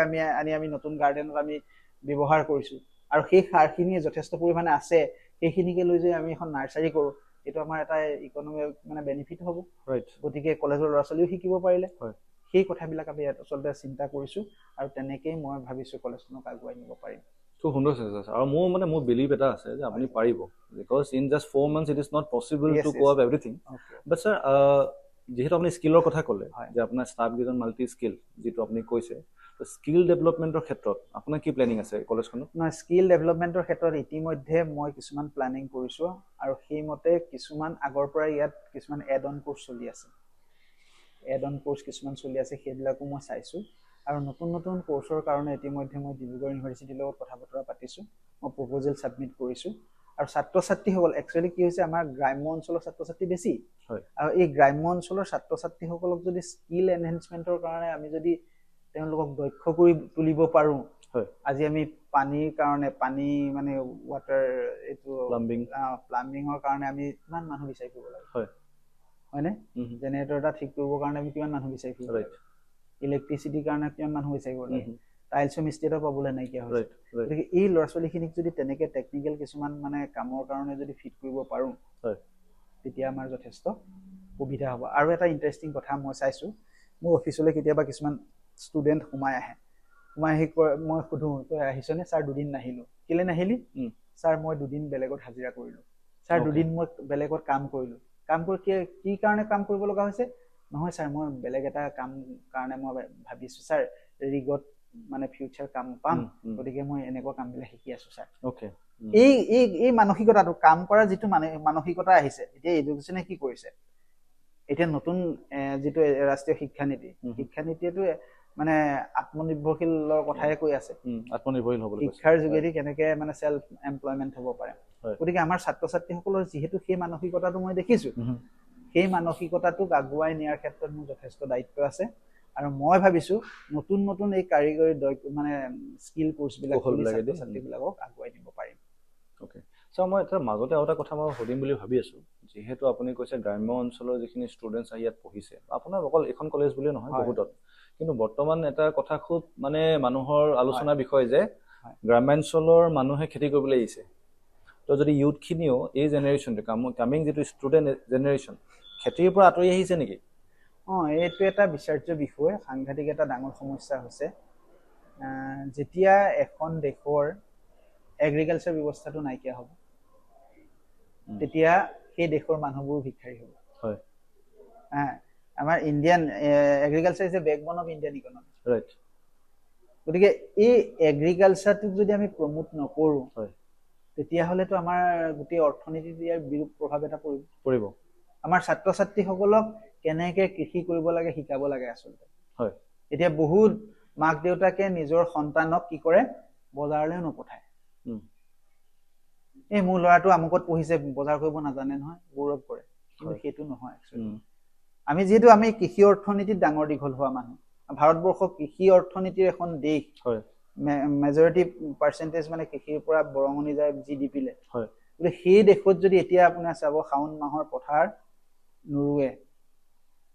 আমি নতুন গাৰ্ডেনত আমি ব্যৱহাৰ কৰিছো আৰু সেই সাৰখিনি যথেষ্ট পৰিমাণে আছে সেইখিনিকে লৈ যদি আমি এখন নাৰ্চাৰী কৰোঁ এইটো আমাৰ এটা ইকনমিক মানে বেনিফিট হ'ব গতিকে কলেজৰ ল'ৰা ছোৱালীও শিকিব পাৰিলে সেই কথাবিলাক আমি আচলতে চিন্তা কৰিছো আৰু তেনেকেই মই ভাবিছো কলেজখনক আগুৱাই নিব পাৰিম খুব সুন্দৰ চিন্তা আৰু মোৰ বিলিভ এটা আছে যে আপুনি পাৰিব because in just 4 months it is not possible to cover everything but sir যেহেতু আপুনি স্কিলৰ কথা ক'লে যে আপোনাৰ ষ্টাফ কেইজন মাল্টি স্কিল যিটো আপুনি কৈছে স্কিল ডেভেলপমেণ্টৰ ক্ষেত্ৰত আপোনাৰ কি প্লেনিং আছে কলেজখনত নহয় স্কিল ডেভেলপমেণ্টৰ ক্ষেত্ৰত ইতিমধ্যে মই কিছুমান প্লেনিং কৰিছোঁ আৰু সেইমতে কিছুমান আগৰ পৰা ইয়াত কিছুমান এড অন কোৰ্চ চলি আছে সেইবিলাকো মই চাইছোঁ আৰু নতুন কোৰ্চৰ কাৰণে ইতিমধ্যে মই ডিব্ৰুগড় ইউনিভাৰ্চিটিৰ লগত কথা বতৰা পাতিছোঁ মই প্ৰপ'জেল ছাবমিট কৰিছোঁ আৰু ছাত্ৰ ছাত্ৰীসকল একচুৱেলি কি হৈছে আমাৰ গ্ৰাম্য অঞ্চলৰ ছাত্ৰ ছাত্ৰী বেছি আৰু এই গ্ৰাম্য অঞ্চলৰ ছাত্ৰ ছাত্ৰীসকলক যদি স্কিল এনহেঞ্চমেণ্টৰ কাৰণে আমি যদি তেওঁলোকক দক্ষ কৰি তুলিব পাৰোঁ আজি আমি পানীৰ কাৰণে পানী মানে ৱাটাৰ এইটো প্লাম্বিঙৰ কাৰণে আমি কিমান মানুহ বিচাৰি ফুৰিব লাগে হয়নে জেনেৰেটৰ এটা ঠিক কৰিবৰ কাৰণে আমি কিমান মানুহ বিচাৰি ফুৰিব লাগে ইলেক্ট্ৰিচিটিৰ কাৰণে কিমান মানুহ বিচাৰি ফুৰিব লাগে টাইলছৰ মিস্ত্ৰী এটা পাবলৈ নাইকিয়া হৈছে গতিকে এই ল'ৰা ছোৱালীখিনিক যদি তেনেকৈ টেকনিকেল কিছুমান মানে কামৰ কাৰণে যদি ফিট কৰিব পাৰোঁ তেতিয়া আমাৰ যথেষ্ট সুবিধা হ'ব আৰু এটা ইণ্টাৰেষ্টিং কথা মই চাইছোঁ মোৰ অফিচলৈ কেতিয়াবা কিছুমান ষ্টুডেণ্ট সোমাই আহি মই সুধোঁ তই আহিছনে ছাৰ দুদিন নাহিলোঁ কেলৈ নাহিলি ছাৰ মই দুদিন বেলেগত হাজিৰা কৰিলোঁ ছাৰ দুদিন মই বেলেগত কাম কৰিলোঁ কাম কৰি কি কাৰণে কাম কৰিব লগা হৈছে নহয় ছাৰ মই বেলেগ এটা কাম কাৰণে মই ভাবিছোঁ ছাৰ ৰিগত মানে ফিউচাৰ কাম পাম গতিকে মই এনেকুৱা কামবিলাক শিকি আছোঁ ছাৰ এই মানসিকতাটো কাম কৰা যিটো মানসিকতা আহিছে এতিয়া এডুকেশ্যনে কি কৰিছে এতিয়া নতুন যিটো ৰাষ্ট্ৰীয় শিক্ষানীতিয়েতো মানে আত্মনিৰ্ভৰশীলৰ কথাই কৈ আছে আত্মনিৰ্ভৰশীল হ'ব শিক্ষাৰ যোগেদি কেনেকে মানে সেলফ এমপ্লয়মেন্ট হ'ব পাৰে গতিকে আমাৰ ছাত্ৰ ছাত্ৰীসকলৰ যিহেতু সেই মানসিকতাটো মই দেখিছোঁ সেই মানসিকতাটোক আগুৱাই নিয়াৰ ক্ষেত্ৰত মোৰ যথেষ্ট দায়িত্ব আছে আৰু মই ভাবিছোঁ নতুন এই কাৰিকৰী মানে স্কিল কোৰ্চবিলাক ছাত্ৰ ছাত্ৰীবিলাকক আগুৱাই নিব পাৰিম অ'কে চ' মই এটা মাজতে আৰু এটা কথা মই সুধিম বুলি ভাবি আছোঁ যিহেতু আপুনি কৈছে গ্ৰাম্য অঞ্চলৰ যিখিনি ষ্টুডেণ্টছ আহি ইয়াত পঢ়িছে আপোনাৰ অকল এখন কলেজ বুলিয়ে নহয় বহুতত কিন্তু বৰ্তমান এটা কথা খুব মানে মানুহৰ আলোচনাৰ বিষয় যে গ্ৰাম্যাঞ্চলৰ মানুহে খেতি কৰিবলৈ আহিছে তো যদি ইউথখিনিও এই জেনেৰেশ্যনটো কামিং যিটো ষ্টুডেণ্ট জেনেৰেশ্যন খেতিৰ পৰা আঁতৰি আহিছে নেকি এইটো এটা বিচাৰ্য বিষয় সাংঘাতিক এটা ডাঙৰ সমস্যা হৈছে যেতিয়া এখন দেশৰ এগ্ৰিকালচাৰ ব্যৱস্থাটো নাইকিয়া হ'ব তেতিয়া সেই দেশৰ মানুহবোৰ ভিক্ষাৰী হ'ব আমাৰ Indian agriculture is a backbone of Indian economy গতিকে এই এগ্ৰিকালচাৰটোক যদি আমি প্ৰমোট নকৰোঁ তেতিয়াহ'লেতো আমাৰ গোটেই অৰ্থনীতিত ইয়াৰ বিৰূপ প্ৰভাৱ এটা পৰিব আমাৰ ছাত্ৰ ছাত্ৰীসকলক কেনেকৈ কৃষি কৰিব লাগে শিকাব লাগে আচলতে এতিয়া বহুত মাক দেউতাকে নিজৰ সন্তানক কি কৰে বজাৰলৈ নপঠায় এই মোৰ ল'ৰাটো আমুকত পঢ়িছে বজাৰ কৰিব নাজানে নহয় গৌৰৱ কৰে কিন্তু সেইটো নহয় আমি যিহেতু আমি কৃষি অৰ্থনীতিত ডাঙৰ দীঘল হোৱা মানুহ ভাৰতবৰ্ষ কৃষি অৰ্থনীতিৰ এখন দেশ মেজৰিটি পাৰ্চেণ্টেজ মানে কৃষিৰ পৰা বৰঙণি যায় GDP-লে গতিকে সেই দেশত যদি এতিয়া আপোনাৰ চাব শাওণ মাহৰ পথাৰ নোৰোৱে,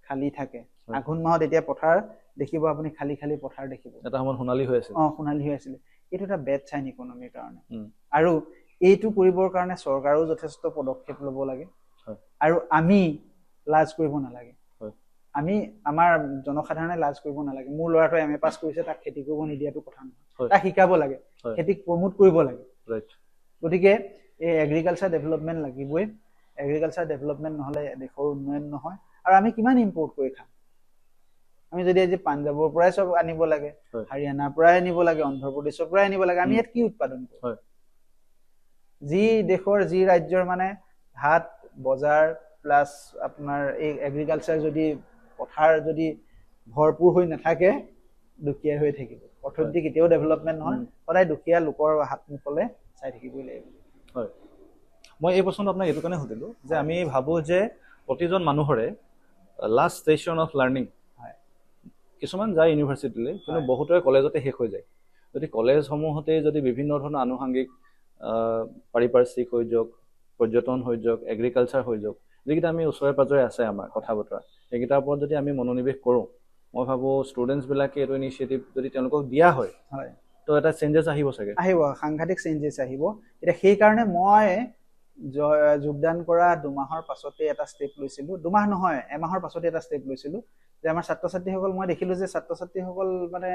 খালী থাকে, আঘোণ মাহত এতিয়া পথাৰ দেখিব আপুনি খালী খালী পথাৰ দেখিব, এটা সময়ত সোণালী হৈ আছিল। সোণালী হৈ আছিলে। এইটো এটা বেড চাইন ইকনমিৰ কাৰণে। আৰু এইটো কৰিবৰ কাৰণে চৰকাৰেও যথেষ্ট পদক্ষেপ ল'ব লাগে। আৰু আমি লাজ কৰিব নালাগে। আমি আমাৰ জনসাধাৰণে লাজ কৰিব নালাগে। মোৰ ল'ৰাটোৱে MA পাছ কৰিছে, তাক খেতি কৰিব নিদিয়াটো কথা নহয়, তাক শিকাব লাগে, খেতিক প্ৰমোট কৰিব লাগে। গতিকে এই এগ্ৰিকালচাৰ ডেভেলপমেণ্ট লাগিবই। এগ্ৰিকালচাৰ ডেভেলপমেণ্ট নহ'লে দেশৰ উন্নয়ন নহয়। আৰু আমি কিমান ইম্পৰ্ট কৰি খাম? আমি যদি আজি পাঞ্জাৱৰ পৰাই চব আনিব লাগে, হাৰিয়ানাৰ পৰাই আনিব লাগে, অন্ধ্ৰপ্ৰদেশৰ পৰাই আনিব লাগে, আমি ইয়াত কি উৎপাদন কৰোঁ? যি দেশৰ যি ৰাজ্যৰ মানে হাট বজাৰ প্লাছ আপোনাৰ এই এগ্ৰিকালচাৰ যদি পথাৰ যদি ভৰপূৰ হৈ নাথাকে, দুখীয়া হৈ থাকিব। অৰ্থনীতি কেতিয়াও ডেভেলপমেণ্ট নহয়, সদায় দুখীয়া লোকৰ হাত মুখলৈ চাই থাকিবই লাগিব। হয়, মই এই প্ৰশ্নটো আপোনাক এইটো কাৰণে সুধিলোঁ যে আমি ভাবোঁ যে প্ৰতিজন মানুহৰে লাষ্ট ষ্টেচন অফ লাৰ্ণিং, কিছুমান যায় ইউনিভাৰ্চিটিলৈ, কিন্তু বহুতৰে কলেজতে শেষ হৈ যায়। যদি কলেজসমূহতে যদি বিভিন্ন ধৰণৰ আনুষংগিক পাৰিপাৰ্শ্বিক হৈ যাওক, পৰ্যটন হৈ যাওক, এগ্ৰিকালচাৰ হৈ যাওক, যিকেইটা আমি ওচৰে পাজৰে আছে আমাৰ কথা বতৰা, সেইকেইটাৰ ওপৰত যদি আমি মনোনিৱেশ কৰোঁ, মই ভাবোঁ ষ্টুডেণ্টছবিলাকে এইটো ইনিচিয়েটিভ যদি তেওঁলোকক দিয়া হয়, তো এটা চেঞ্জেছ আহিব চাগে। আহিব, সাংঘাতিক চেঞ্জেছ আহিব। এতিয়া সেইকাৰণে মই যোগদান কৰা 2 মাহৰ পাছতে এটা ষ্টেপ লৈছিলোঁ, 2 মাহ নহয়, 1 মাহৰ পাছতে এটা ষ্টেপ লৈছিলোঁ যে আমাৰ ছাত্ৰ ছাত্ৰীসকল, মই দেখিলোঁ যে ছাত্ৰ ছাত্ৰীসকল মানে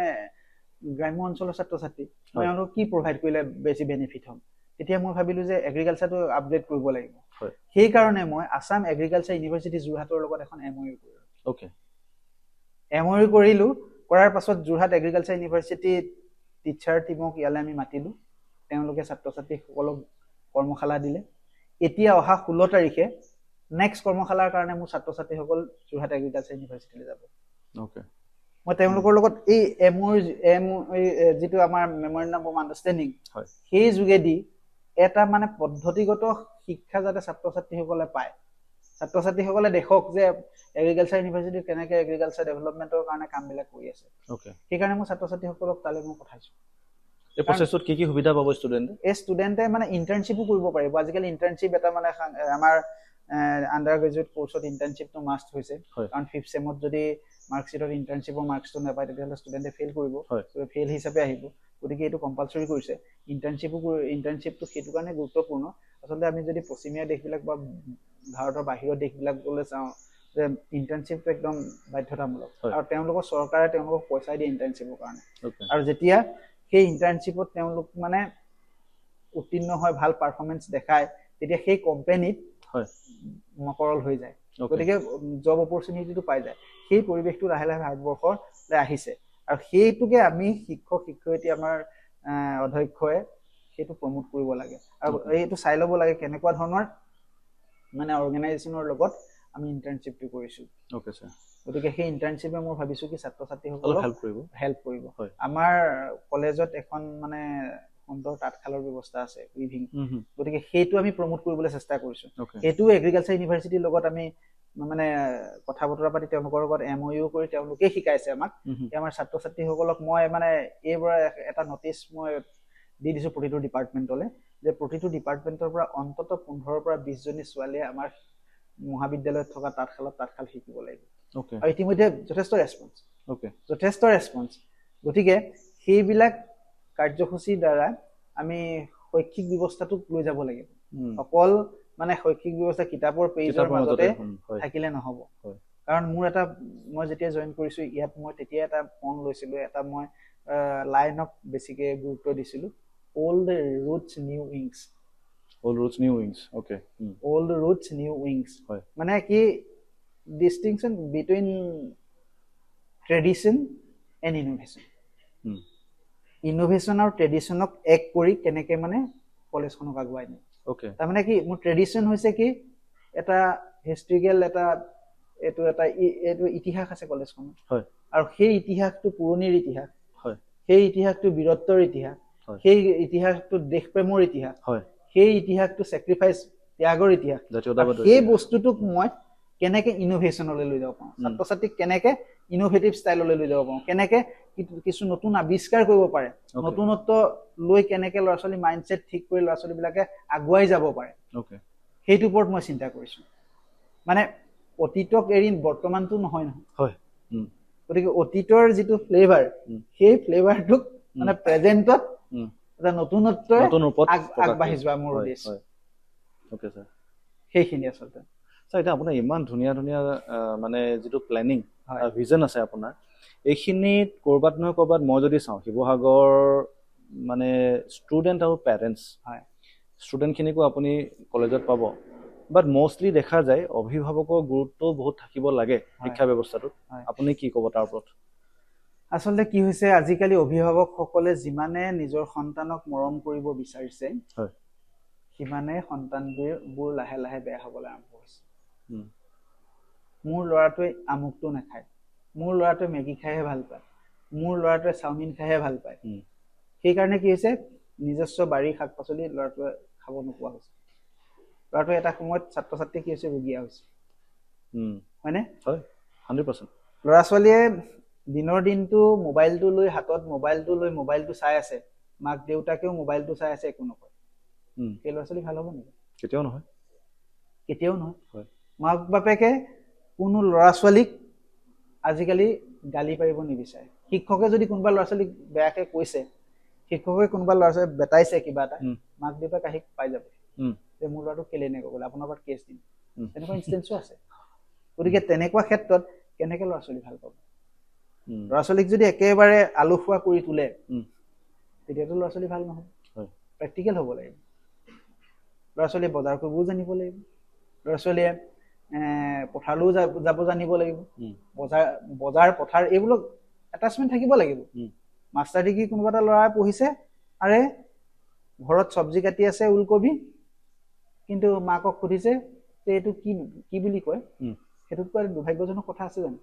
গ্ৰাম্য অঞ্চলৰ ছাত্ৰ ছাত্ৰী, মই তেওঁলোকক কি প্ৰভাইড কৰিলে বেছি বেনিফিট হ'ম? তেতিয়া মই ভাবিলোঁ যে এগ্ৰিকালচাৰটো আপগ্ৰেড কৰিব লাগিব। সেইকাৰণে মই আছাম এগ্ৰিকালচাৰ ইউনিভাৰ্চিটি যোৰহাটৰ লগত এখন MOU কৰিলোঁ। MOU কৰিলোঁ, কৰাৰ পাছত যোৰহাট এগ্ৰিকালচাৰ ইউনিভাৰ্চিটি টিচাৰ টিমক ইয়ালৈ আমি মাতিলোঁ। তেওঁলোকে ছাত্ৰ ছাত্ৰীসকলক কৰ্মশালা দিলে। এতিয়া অহা 16 তাৰিখে নেক্সট কৰ্মশালাৰ কাৰণে মোৰ ছাত্ৰ ছাত্ৰীসকল যোৰহাট এগ্ৰিকালচাৰ ইউনিভাৰ্চিটিলৈ যাব। মই তেওঁলোকৰ লগত এই যিটো আমাৰ মেমৰেণ্ডাম অফ আণ্ডাৰষ্টেণ্ডিং, সেই যোগেদি এটা মানে পদ্ধতিগত শিক্ষা যাতে ছাত্ৰ ছাত্ৰীসকলে পায়, ছাত্ৰ ছাত্ৰীসকলে দেখক যে এগ্ৰিকালচাৰ ইউনিভাৰ্চিটি কেনেকৈ এগ্ৰিকালচাৰ ডেভেলপমেণ্টৰ কাৰণে কামবিলাক কৰি আছে। সেইকাৰণে মই ছাত্ৰ ছাত্ৰীসকলক তালৈ মই পঠাইছোঁ। এই প্ৰচেছটোত কি কি সুবিধা পাব ষ্টুডেণ্টে? এই ষ্টুডেণ্টে মানে ইণ্টাৰ্ণশ্বিপো কৰিব পাৰিব। আজিকালি ইণ্টাৰ্ণশ্বিপ এটা মানে আমাৰ আণ্ডাৰ গ্ৰেজুৱেট কোৰ্চত ইণ্টাৰ্ণশ্বিপটো মাষ্ট হৈছে, কাৰণ 5th চেমত যদি মাৰ্কশ্বিটত ইণ্টাৰ্ণশ্বিপৰ মাৰ্কছটো নাপায়, তেতিয়াহ'লে ষ্টুডেণ্টে ফেইল কৰিব, ফেইল হিচাপে আহিব। গতিকে এইটো কম্পালচৰি কৰিছে। ইণ্টাৰ্ণশ্বিপটো সেইটো কাৰণে গুৰুত্বপূৰ্ণ। আচলতে আমি যদি পশ্চিমীয়া দেশবিলাক বা ভাৰতৰ বাহিৰৰ দেশবিলাকলৈ চাওঁ, যে ইণ্টাৰ্ণশ্বিপটো একদম বাধ্যতামূলক, আৰু তেওঁলোকৰ চৰকাৰে তেওঁলোকক পইচা দিয়ে ইণ্টাৰ্ণশ্বিপৰ কাৰণে। আৰু যেতিয়া সেই ইণ্টাৰ্ণশ্বিপত তেওঁলোক মানে উত্তীৰ্ণ হয়, ভাল পাৰফৰ্মেঞ্চ দেখায়, তেতিয়া সেই কোম্পানীত মকৰল হৈ যায়। গতিকে জব অপৰচুনিটিটো পাই যায়। সেই পৰিৱেশটো লাহে লাহে ভাৰতবৰ্ষলৈ আহিছে, আৰু সেইটোকে আমি শিক্ষক শিক্ষয়িত্ৰী আমাৰ অধ্যক্ষই সেইটো প্ৰমোট কৰিব লাগে। আৰু এইটো চাই ল'ব লাগে কেনেকুৱা ধৰণৰ মানে অৰ্গেনাইজেশ্যনৰ লগত আমি ইণ্টাৰ্ণশ্বিপটো কৰিছোঁ। গতিকে সেই ইণ্টাৰ্ণশ্বিপে মই ভাবিছোঁ কি ছাত্ৰ ছাত্ৰীসকলক হেল্প কৰিব। আমাৰ কলেজত এখন মানে সুন্দৰ তাঁতশালৰ ব্যৱস্থা আছে, উইভিং। গতিকে সেইটো আমি প্ৰমোট কৰিবলৈ চেষ্টা কৰিছোঁ। সেইটো এগ্ৰিকালচাৰ ইউনিভাৰ্চিটিৰ লগত আমি মানে কথা বতৰা পাতি তেওঁলোকৰ লগত MOU কৰি তেওঁলোকে শিকাইছে আমাক। আমাৰ ছাত্ৰ ছাত্ৰীসকলক মই মানে এইবাৰ এটা নটিচ মই দি দিছোঁ প্ৰতিটো ডিপাৰ্টমেণ্টলৈ, যে প্ৰতিটো ডিপাৰ্টমেণ্টৰ পৰা অন্ততঃ 15ৰ পৰা 20 জনী ছোৱালীয়ে আমাৰ মহাবিদ্যালয়ত থকা তাঁতশাল শিকিব লাগিব। আৰু ইতিমধ্যে যথেষ্ট ৰেছপন্স। গতিকে সেইবিলাক কাৰ্যসূচীৰ দ্বাৰা আমি শৈক্ষিক ব্যৱস্থাটোক লৈ যাব লাগিব। অকল মানে শৈক্ষিক ব্যৱস্থা কিতাপৰ পেজৰ মাজতে থাকিলে নহ'ব। কাৰণ মই যেতিয়া জইন কৰিছোঁ ইয়াত, মই তেতিয়া এটা মন লৈছিলোঁ, এটা মই লাইনক বেছিকৈ গুৰুত্ব দিছিলোঁ, অল্ড ৰুটছ নিউ উইংছ। মানে কি distinction between tradition and innovation. Innovation আৰু ট্ৰেডিশ্যনক এক কৰি কেনেকৈ মানে কলেজখনক আগুৱাই নিয়ে। তাৰমানে কি মোৰ ট্ৰেডিশ্যন হৈছে কি এটা হিষ্ট্ৰিকেল এইটো ইতিহাস আছে কলেজখনত, আৰু সেই ইতিহাসটো পুৰণিৰ ইতিহাস, সেই ইতিহাসটো বীৰত্বৰ ইতিহাস, সেই ইতিহাসটো দেশপ্ৰেমৰ ইতিহাস, সেই ইতিহাসটো ছেক্ৰিফাইচ ত্যাগৰ ইতিহাস। সেই বস্তুটোক মই কেনেকে ইনোভেশ্যনলৈ লৈ যাব পাৰোঁ, ছাত্ৰ ছাত্ৰীক কেনেকে ইনোভেটিভ ষ্টাইললৈ লৈ যাব পাৰোঁ, কেনেকে কিছু নতুন আৱিষ্কাৰ কৰিব পাৰে, নতুনত্ব লৈ কেনেকে ল'ৰা ছোৱালী মাইণ্ডছেট ঠিক কৰি ল'ৰা ছোৱালীবিলাকে আগুৱাই যাব পাৰে, সেইটোৰ ওপৰত মই চিন্তা কৰিছোঁ। মানে অতীতক এৰি বৰ্তমানটো নহয় নহয়, গতিকে অতীতৰ যিটো ফ্লেভাৰ সেই ফ্লেভাৰটোক মানে প্ৰেজেণ্টত এটা নতুনত্বৰে আগবাঢ়ি যোৱা মোৰ উদ্দেশ্য। সেইখিনি আচলতে এতিয়া আপোনাৰ ইমান ধুনীয়া ধুনীয়া মানে যিটো প্লেনিং ভিজন আছে আপোনাৰ, এইখিনিত ক'ৰবাত নহয় ক'ৰবাত মই যদি চাওঁ শিৱসাগৰ মানে ষ্টুডেণ্ট আৰু পেৰেণ্টছ ষ্টুডেণ্টখিনিকো আপুনি কলেজত পাব, বাট মষ্টলি দেখা যায় অভিভাৱকৰ গুৰুত্বও বহুত থাকিব লাগে শিক্ষা ব্যৱস্থাটোত। আপুনি কি ক'ব তাৰ ওপৰত? আচলতে কি হৈছে, আজিকালি অভিভাৱকসকলে যিমানে নিজৰ সন্তানক মৰম কৰিব বিচাৰিছে সিমানে সন্তানবোৰ লাহে লাহে বেয়া হ'বলৈ আৰম্ভ হৈছে। মোৰ ল'ৰাটোৱে আমুকটো নাখায়, মোৰ ল'ৰাটোৱে মেগী খাইহে ভাল পায়, মোৰ ল'ৰাটোৱে চাওমিন খাইহে ভাল পায়, সেইকাৰণে কি হৈছে নিজস্ব বাৰীৰ শাক পাচলি ল'ৰাটোৱে খাব নোপোৱা হৈছে। ল'ৰাটোৱে এটা সময়ত ছাত্ৰ ছাত্ৰী কি হৈছে ৰুগীয়া হৈছে, হয়নে? 100%। ল'ৰা ছোৱালীয়ে দিনৰ দিনটো মোবাইলটো লৈ হাতত মোবাইলটো চাই আছে, মাক দেউতাকেও মোবাইলটো চাই আছে, একো নকয়। সেই ল'ৰা ছোৱালী ভাল হ'ব নেকি? কেতিয়াও নহয়। মাক বাপেকে কোনো ল'ৰা ছোৱালীক আজিকালি গালি পাৰিব নিবিচাৰে। শিক্ষকে যদি কোনোবা ল'ৰা ছোৱালীক বেয়াকে কৈছে, শিক্ষকে কোনোবা ল'ৰা ছোৱালীক বেটাইছে কিবা এটা, মাক দেউতাক আহি পাই যাব যে মোৰ ল'ৰাটোক কেলে এনেকৈ ক'লে, আপোনাৰ ওপৰত কেছ দিম। তেনেকুৱা ইনষ্টেঞ্চো আছে। গতিকে তেনেকুৱা ক্ষেত্ৰত কেনেকে ল'ৰা ছোৱালী ভাল পাব? ল'ৰা ছোৱালীক যদি একেবাৰে আলসুৱা কৰি তোলে তেতিয়াতো ল'ৰা ছোৱালী ভাল নহয়। প্ৰেক্টিকেল হ'ব লাগিব। ল'ৰা ছোৱালীয়ে বজাৰ কৰিবও জানিব লাগিব, ল'ৰা ছোৱালীয়ে পথাৰলৈও যাব জানিব লাগিব, বজাৰ পথাৰ এইবোৰ এটাচমেণ্ট থাকিব লাগিব। মাষ্টাৰ ডিগ্ৰী কোনোবা এটা ল'ৰাই পঢ়িছে, আৰে ঘৰত চব্জি কাটি আছে ওলকবি, কিন্তু মাকক সুধিছে যে এইটো কি বুলি কয়, সেইটোতকৈ আৰু দুৰ্ভাগ্যজনক কথা আছে জানো?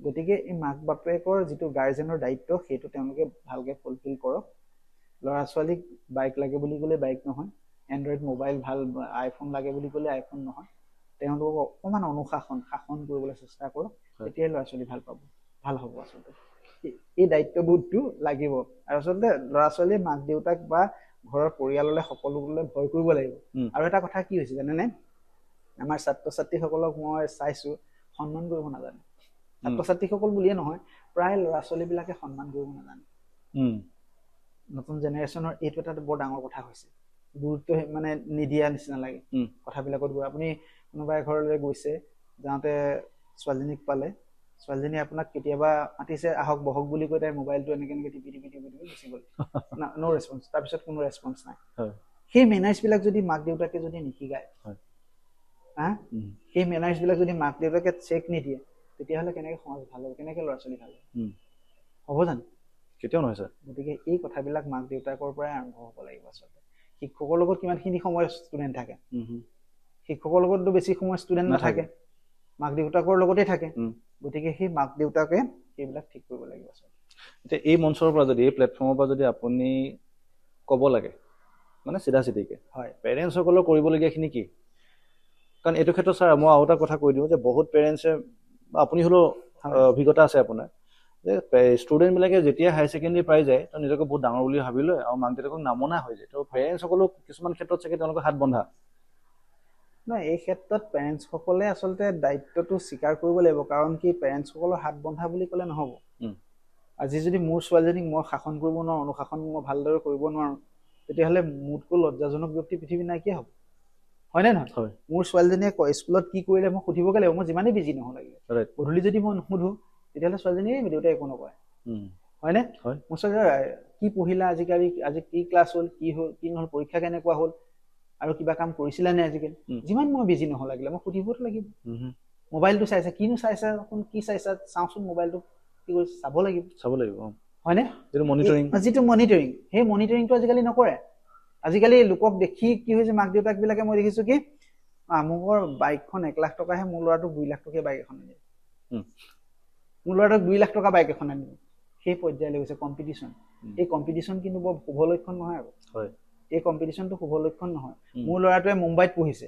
গতিকে এই মাক বাপেকৰ যিটো গাৰ্জেনৰ দায়িত্ব সেইটো তেওঁলোকে ভালকে ফুলফিল কৰক। ল'ৰা ছোৱালীক বাইক লাগে বুলি ক'লে বাইক নহয়, এণ্ড্ৰইড মোবাইল ভাল আইফোন লাগে বুলি ক'লে আইফোন নহয়, তেওঁলোকক অকণমান শাসন কৰিবলৈ চেষ্টা কৰক, তেতিয়াই ল'ৰা ছোৱালী ভাল হ'ব। আচলতে এই দায়িত্ববোধটো লাগিব। আৰু আচলতে ল'ৰা ছোৱালীয়ে মাক দেউতাক বা ঘৰৰ পৰিয়াললৈ সকলোলৈ ভয় কৰিব লাগিব। আৰু এটা কথা কি হৈছে জানেনে, আমাৰ ছাত্ৰ ছাত্ৰীসকলক মই চাইছো সন্মান কৰিব নাজানে। ছাত্ৰ ছাত্ৰীসকল বুলিয়ে নহয়, প্ৰায় ল'ৰা ছোৱালীবিলাকে সন্মান কৰিব নাজানে। নতুন জেনেৰেশ্যনৰ এইটো এটা বৰ ডাঙৰ কথা হৈছে, গুৰুত্ব মানে নিদিয়া নিচিনা লাগে কথাবিলাকত। গৈ আপুনি কোনোবা এঘৰলৈ গৈছে, যাওঁতে ছোৱালীজনীক পালে, ছোৱালীজনী আপোনাক কেতিয়াবা মাতিছে আহক বহক বুলি কৈ তাই মোবাইলটো এনেকে টিপি গুচি গ'ল, ন' ৰেছপন্স, তাৰপিছত কোনো ৰেছপন্স নাই। সেই মেনাৰ্ছবিলাক যদি মাক দেউতাকে যদি নিশিকায়, সেই মেনাৰ্ছবিলাক যদি মাক দেউতাকে চেক নিদিয়ে, তেতিয়াহ'লে কেনেকে সমাজ ভাল হ'ব, কেনেকে ল'ৰা ছোৱালী ভাল হ'ব জানো? কেতিয়াও নহয় ছাৰ। গতিকে এই কথাবিলাক মাক দেউতাকৰ পৰাই আৰম্ভ হ'ব লাগিব। আচলতে শিক্ষকৰ লগত কিমানখিনি সময় ষ্টুডেণ্ট থাকে, শিক্ষকৰ লগততো বেছি সময় ষ্টুডেণ্ট নাথাকে, মাক দেউতাকৰ লগতে থাকে। গতিকে সেই মাক দেউতাকে সেইবিলাক ঠিক কৰিব লাগিব। আচলতে এতিয়া এই মঞ্চৰ পৰা যদি, এই প্লেটফৰ্মৰ পৰা যদি আপুনি ক'ব লাগে মানে চিধা চিধিকে, পেৰেণ্টছসকলৰ কৰিবলগীয়াখিনি কি? কাৰণ এইটো ক্ষেত্ৰত ছাৰ মই আৰু এটা কথা কৈ দিওঁ যে বহুত পেৰেণ্টছে, আপুনি হ'লেও অভিজ্ঞতা আছে আপোনাৰ, যে ষ্টুডেণ্টবিলাকে যেতিয়া হায়াৰ ছেকেণ্ডেৰী পাই যায় তো নিজকে বহুত ডাঙৰ বুলি ভাবি লয় আৰু মাক দেউতাকক নামনা হৈ যায়। তো পেৰেণ্টছসকলেও কিছুমান ক্ষেত্ৰত চাগে তেওঁলোকৰ হাত বন্ধা নাই। এই ক্ষেত্ৰত পেৰেণ্টছসকলে আচলতে দায়িত্বটো স্বীকাৰ কৰিব লাগিব। কাৰণ কি, পেৰেণ্টছসকলৰ হাত বন্ধা বুলি ক'লে নহ'ব। আজি যদি মোৰ ছোৱালীজনীক মই শাসন কৰিব নোৱাৰোঁ, অনুশাসন মই ভালদৰে কৰিব নোৱাৰোঁ, তেতিয়াহ'লে মোতকৈ লজ্জাজনক ব্যক্তি পৃথিৱীত নাইকিয়া হ'ব, হয়নে নহয়? মোৰ ছোৱালীজনীয়ে স্কুলত কি কৰিলে মই সুধিবগৈ লাগিব, মই যিমানেই বিজি নহওঁ লাগিলে। গধূলি যদি মই নুসুধো তেতিয়াহ'লে ছোৱালীজনীয়ে দেউতাই একো নকয়, হয়নে? মোৰ ছোৱালী কি পঢ়িলা আজি কি ক্লাছ হ'ল, কি নহ'ল, পৰীক্ষা কেনেকুৱা হ'ল, আৰু কিবা কাম কৰিছিলা নে আজিকালি? যিমান মই বিজি নহওঁ লাগিলে মই সুধিবতো লাগিব। মোবাইলটো চাইছা, কিনো চাইছা, কি চাইছা, চাওঁচোন মোবাইলটো কি কৰিছে, চাব লাগিব, হয়নে? যিটো মনিটৰিং, সেই মনিটৰিংটো আজিকালি নকৰে। আজিকালি লোকক দেখি কি হৈছে, মাক দেউতাকবিলাকে মই দেখিছোঁ কি, আমুকৰ বাইকখন 1 লাখ টকাহে, মোৰ ল'ৰাটোক 2 লাখ টকীয়া বাইক এখন আনিব, মোৰ ল'ৰাটোক 2 লাখ টকা বাইক এখন আনিব। সেই পৰ্যায়লৈ গৈছে কম্পিটিশ্যন। এই কম্পিটিশ্যন কিন্তু বৰ শুভ লক্ষণ নহয়। আৰু এই কম্পিটিশ্যনটো শুভ লক্ষণ নহয়। মোৰ ল'ৰাটোৱে মুম্বাইত পঢ়িছে,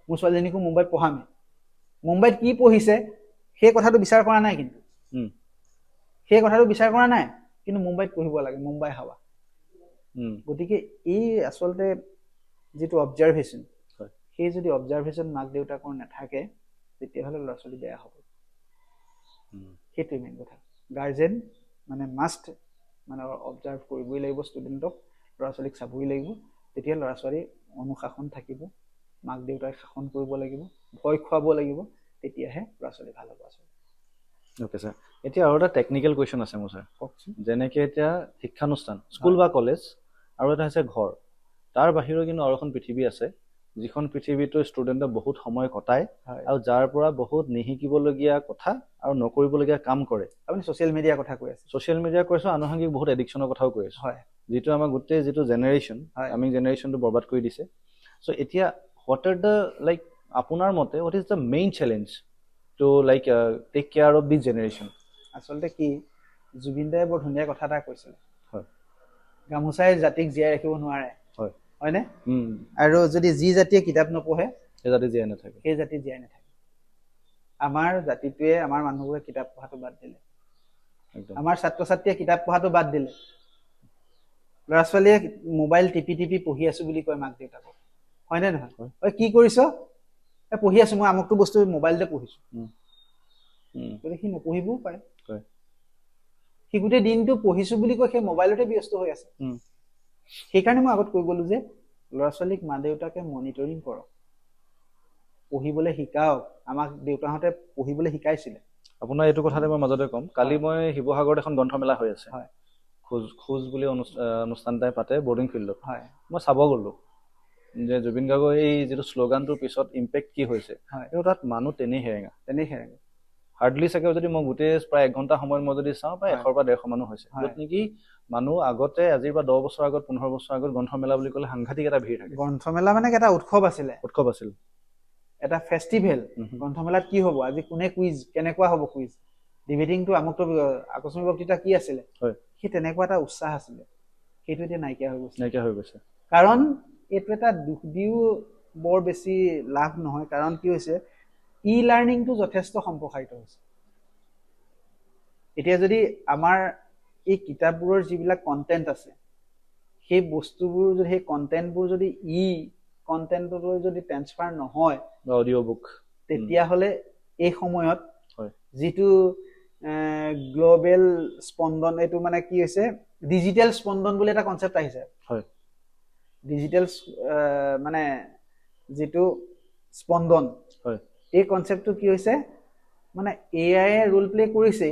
মোৰ ছোৱালীজনীকো মুম্বাইত পঢ়ামে। মুম্বাইত কি পঢ়িছে সেই কথাটো বিচাৰ কৰা নাই, কিন্তু সেই কথাটো বিচাৰ কৰা নাই, কিন্তু মুম্বাইত পঢ়িব লাগে, মুম্বাই হাৱা। গতিকে এই আচলতে যিটো অবজাৰভেশ্যন, সেই যদি অবজাৰভেশ্যন মাক দেউতাকৰ নাথাকে তেতিয়াহ'লে ল'ৰা ছোৱালী বেয়া হ'ব। সেইটোৱে মেইন কথা। গাৰ্জেন মানে মাষ্ট মানে অবজাৰ্ভ কৰিবই লাগিব ষ্টুডেণ্টক, ল'ৰা ছোৱালীক চাবই লাগিব, তেতিয়া ল'ৰা ছোৱালীৰ অনুশাসন থাকিব, মাক দেউতাই শাসন কৰিব লাগিব, ভয় খুৱাব লাগিব, তেতিয়াহে ল'ৰা ছোৱালী ভাল হ'ব আচলতে। অ'কে ছাৰ, এতিয়া আৰু এটা টেকনিকেল কুৱেশ্যন আছে মোৰ ছাৰ। কওকচোন। যেনেকৈ এতিয়া শিক্ষানুষ্ঠান, স্কুল বা কলেজ, আৰু এটা হৈছে ঘৰ, তাৰ বাহিৰেও কিন্তু আৰু এখন পৃথিৱী আছে, যিখন পৃথিৱীতো ষ্টুডেণ্টে বহুত সময় কটায় আৰু যাৰ পৰা বহুত নিশিকিবলগীয়া কথা আৰু নকৰিবলগীয়া কাম কৰে। আপুনি ছ'চিয়েল মিডিয়াৰ কথা কৈ আছে। ছ'চিয়েল মিডিয়া কৈছোঁ, আনুষংগিক বহুত এডিকশ্যনৰ কথাও কৈ আছোঁ, যিটো আমাৰ গোটেই যিটো জেনেৰেশ্যন, আমি জেনেৰেশ্যনটো বৰবাদ কৰি দিছে। চ' এতিয়া হোৱাট আৰ দ্য লাইক আপোনাৰ মতে what is the main challenge to like take care of this generation? আচলতে কি, জুবিন দায়ে বৰ ধুনীয়া কথা এটা কৈছিলে, গামোচাই জাতিক জীয়াই ৰাখিব নোৱাৰে, হয়নে? আৰু যদি যি জাতিয়ে কিতাপ নপঢ়ে সেই জাতি জীয়াই নাথাকে, সেই জাতি জীয়াই নাথাকে। আমাৰ জাতিটোৱে, আমাৰ মানুহবোৰে কিতাপ পঢ়াটো বাদ দিলে, আমাৰ ছাত্ৰ ছাত্ৰীয়ে কিতাপ পঢ়াটো বাদ দিলে, ল'ৰা ছোৱালীয়ে মোবাইল টিপি টিপি পঢ়ি আছো বুলি কয় মাক দেউতাকক, হয়নে নহয়? ঐ কি কৰিছ? পঢ়ি আছো, মই আমুকটো বস্তু মোবাইলতে পঢ়িছো। গতিকে সি নপঢ়িবও পাৰে, সি গোটেই দিনটো পঢ়িছো বুলি কয়, সেই মোবাইলতে ব্যস্ত হৈ আছে। সেইকাৰণে মই আগত কৈ গলো যে ল'ৰা ছোৱালীক মা দেউতাকে মনিটৰিং কৰক, পঢ়িবলৈ শিকাওক। আমাক দেউতাহঁতে পঢ়িবলৈ শিকাইছিলে। আপোনাৰ এইটো কথাতে মই মাজতে ক'ম, কালি মই শিৱসাগৰত এখন গ্ৰন্থমেলা হৈ আছে, খোজ বুলি অনুষ্ঠান এটাই পাতে বৰ্ডিং ফিল্ডত, মই চাব গ'লো যে জুবিন গাৰ্গৰ এই যিটো শ্লোগানটোৰ পিছত ইম্পেক্ট কি হৈছে, কিন্তু তাত মানুহ তেনেই হেৰেঙা হাৰ্ডলি চাগে যদি মই গোটেই প্ৰায় 1 ঘণ্টা সময়ত মই যদি চাওঁ, প্ৰায় 100 পৰা 150 মানুহ হৈছে, য'ত নেকি মানুহ আগতে আজিৰ পৰা 10 বছৰ আগত 15 বছৰ আগত গ্ৰন্থমেলা বুলি ক'লে সাংঘাতিক এটা ভিৰ থাকে। গ্ৰন্থমেলা মানে এটা উৎসৱ আছিলে, এটা ফেষ্টিভেল। গ্ৰন্থমেলাত কি হ'ব, আজি কোনে কুইজ, কেনেকুৱা হ'ব কুইজ, ডিবেটিংটো আমুকটো আকস্মিক বক্তৃতা কি আছিলে, সেই তেনেকুৱা এটা উৎসাহ আছিলে, সেইটো এতিয়া নাইকিয়া হৈ গৈছে। কাৰণ এইটো এটা দুখ দিও বৰ বেছি লাভ নহয়, কাৰণ কি হৈছে, ই লাৰ্ণিংটো যথেষ্ট সম্প্ৰসাৰিত হৈছে। এতিয়া যদি আমাৰ এই কিতাপবোৰৰ যিবিলাক কণ্টেণ্ট আছে, সেই বস্তুবোৰ যদি, সেই কণ্টেণ্টবোৰ যদি কণ্টেণ্টলৈ যদি ট্ৰেন্সফাৰ নহয়, অডিঅ' বুক, তেতিয়াহ'লে এই সময়ত যিটো গ্ল'বেল স্পন্দন, এইটো মানে কি হৈছে, ডিজিটেল স্পন্দন বুলি এটা কনচেপ্ট আহিছে। ডিজিটেল মানে যিটো স্পন্দন, এই কনচেপ্টটো কি হৈছে, মানে AI ৰোল প্লে কৰিছে,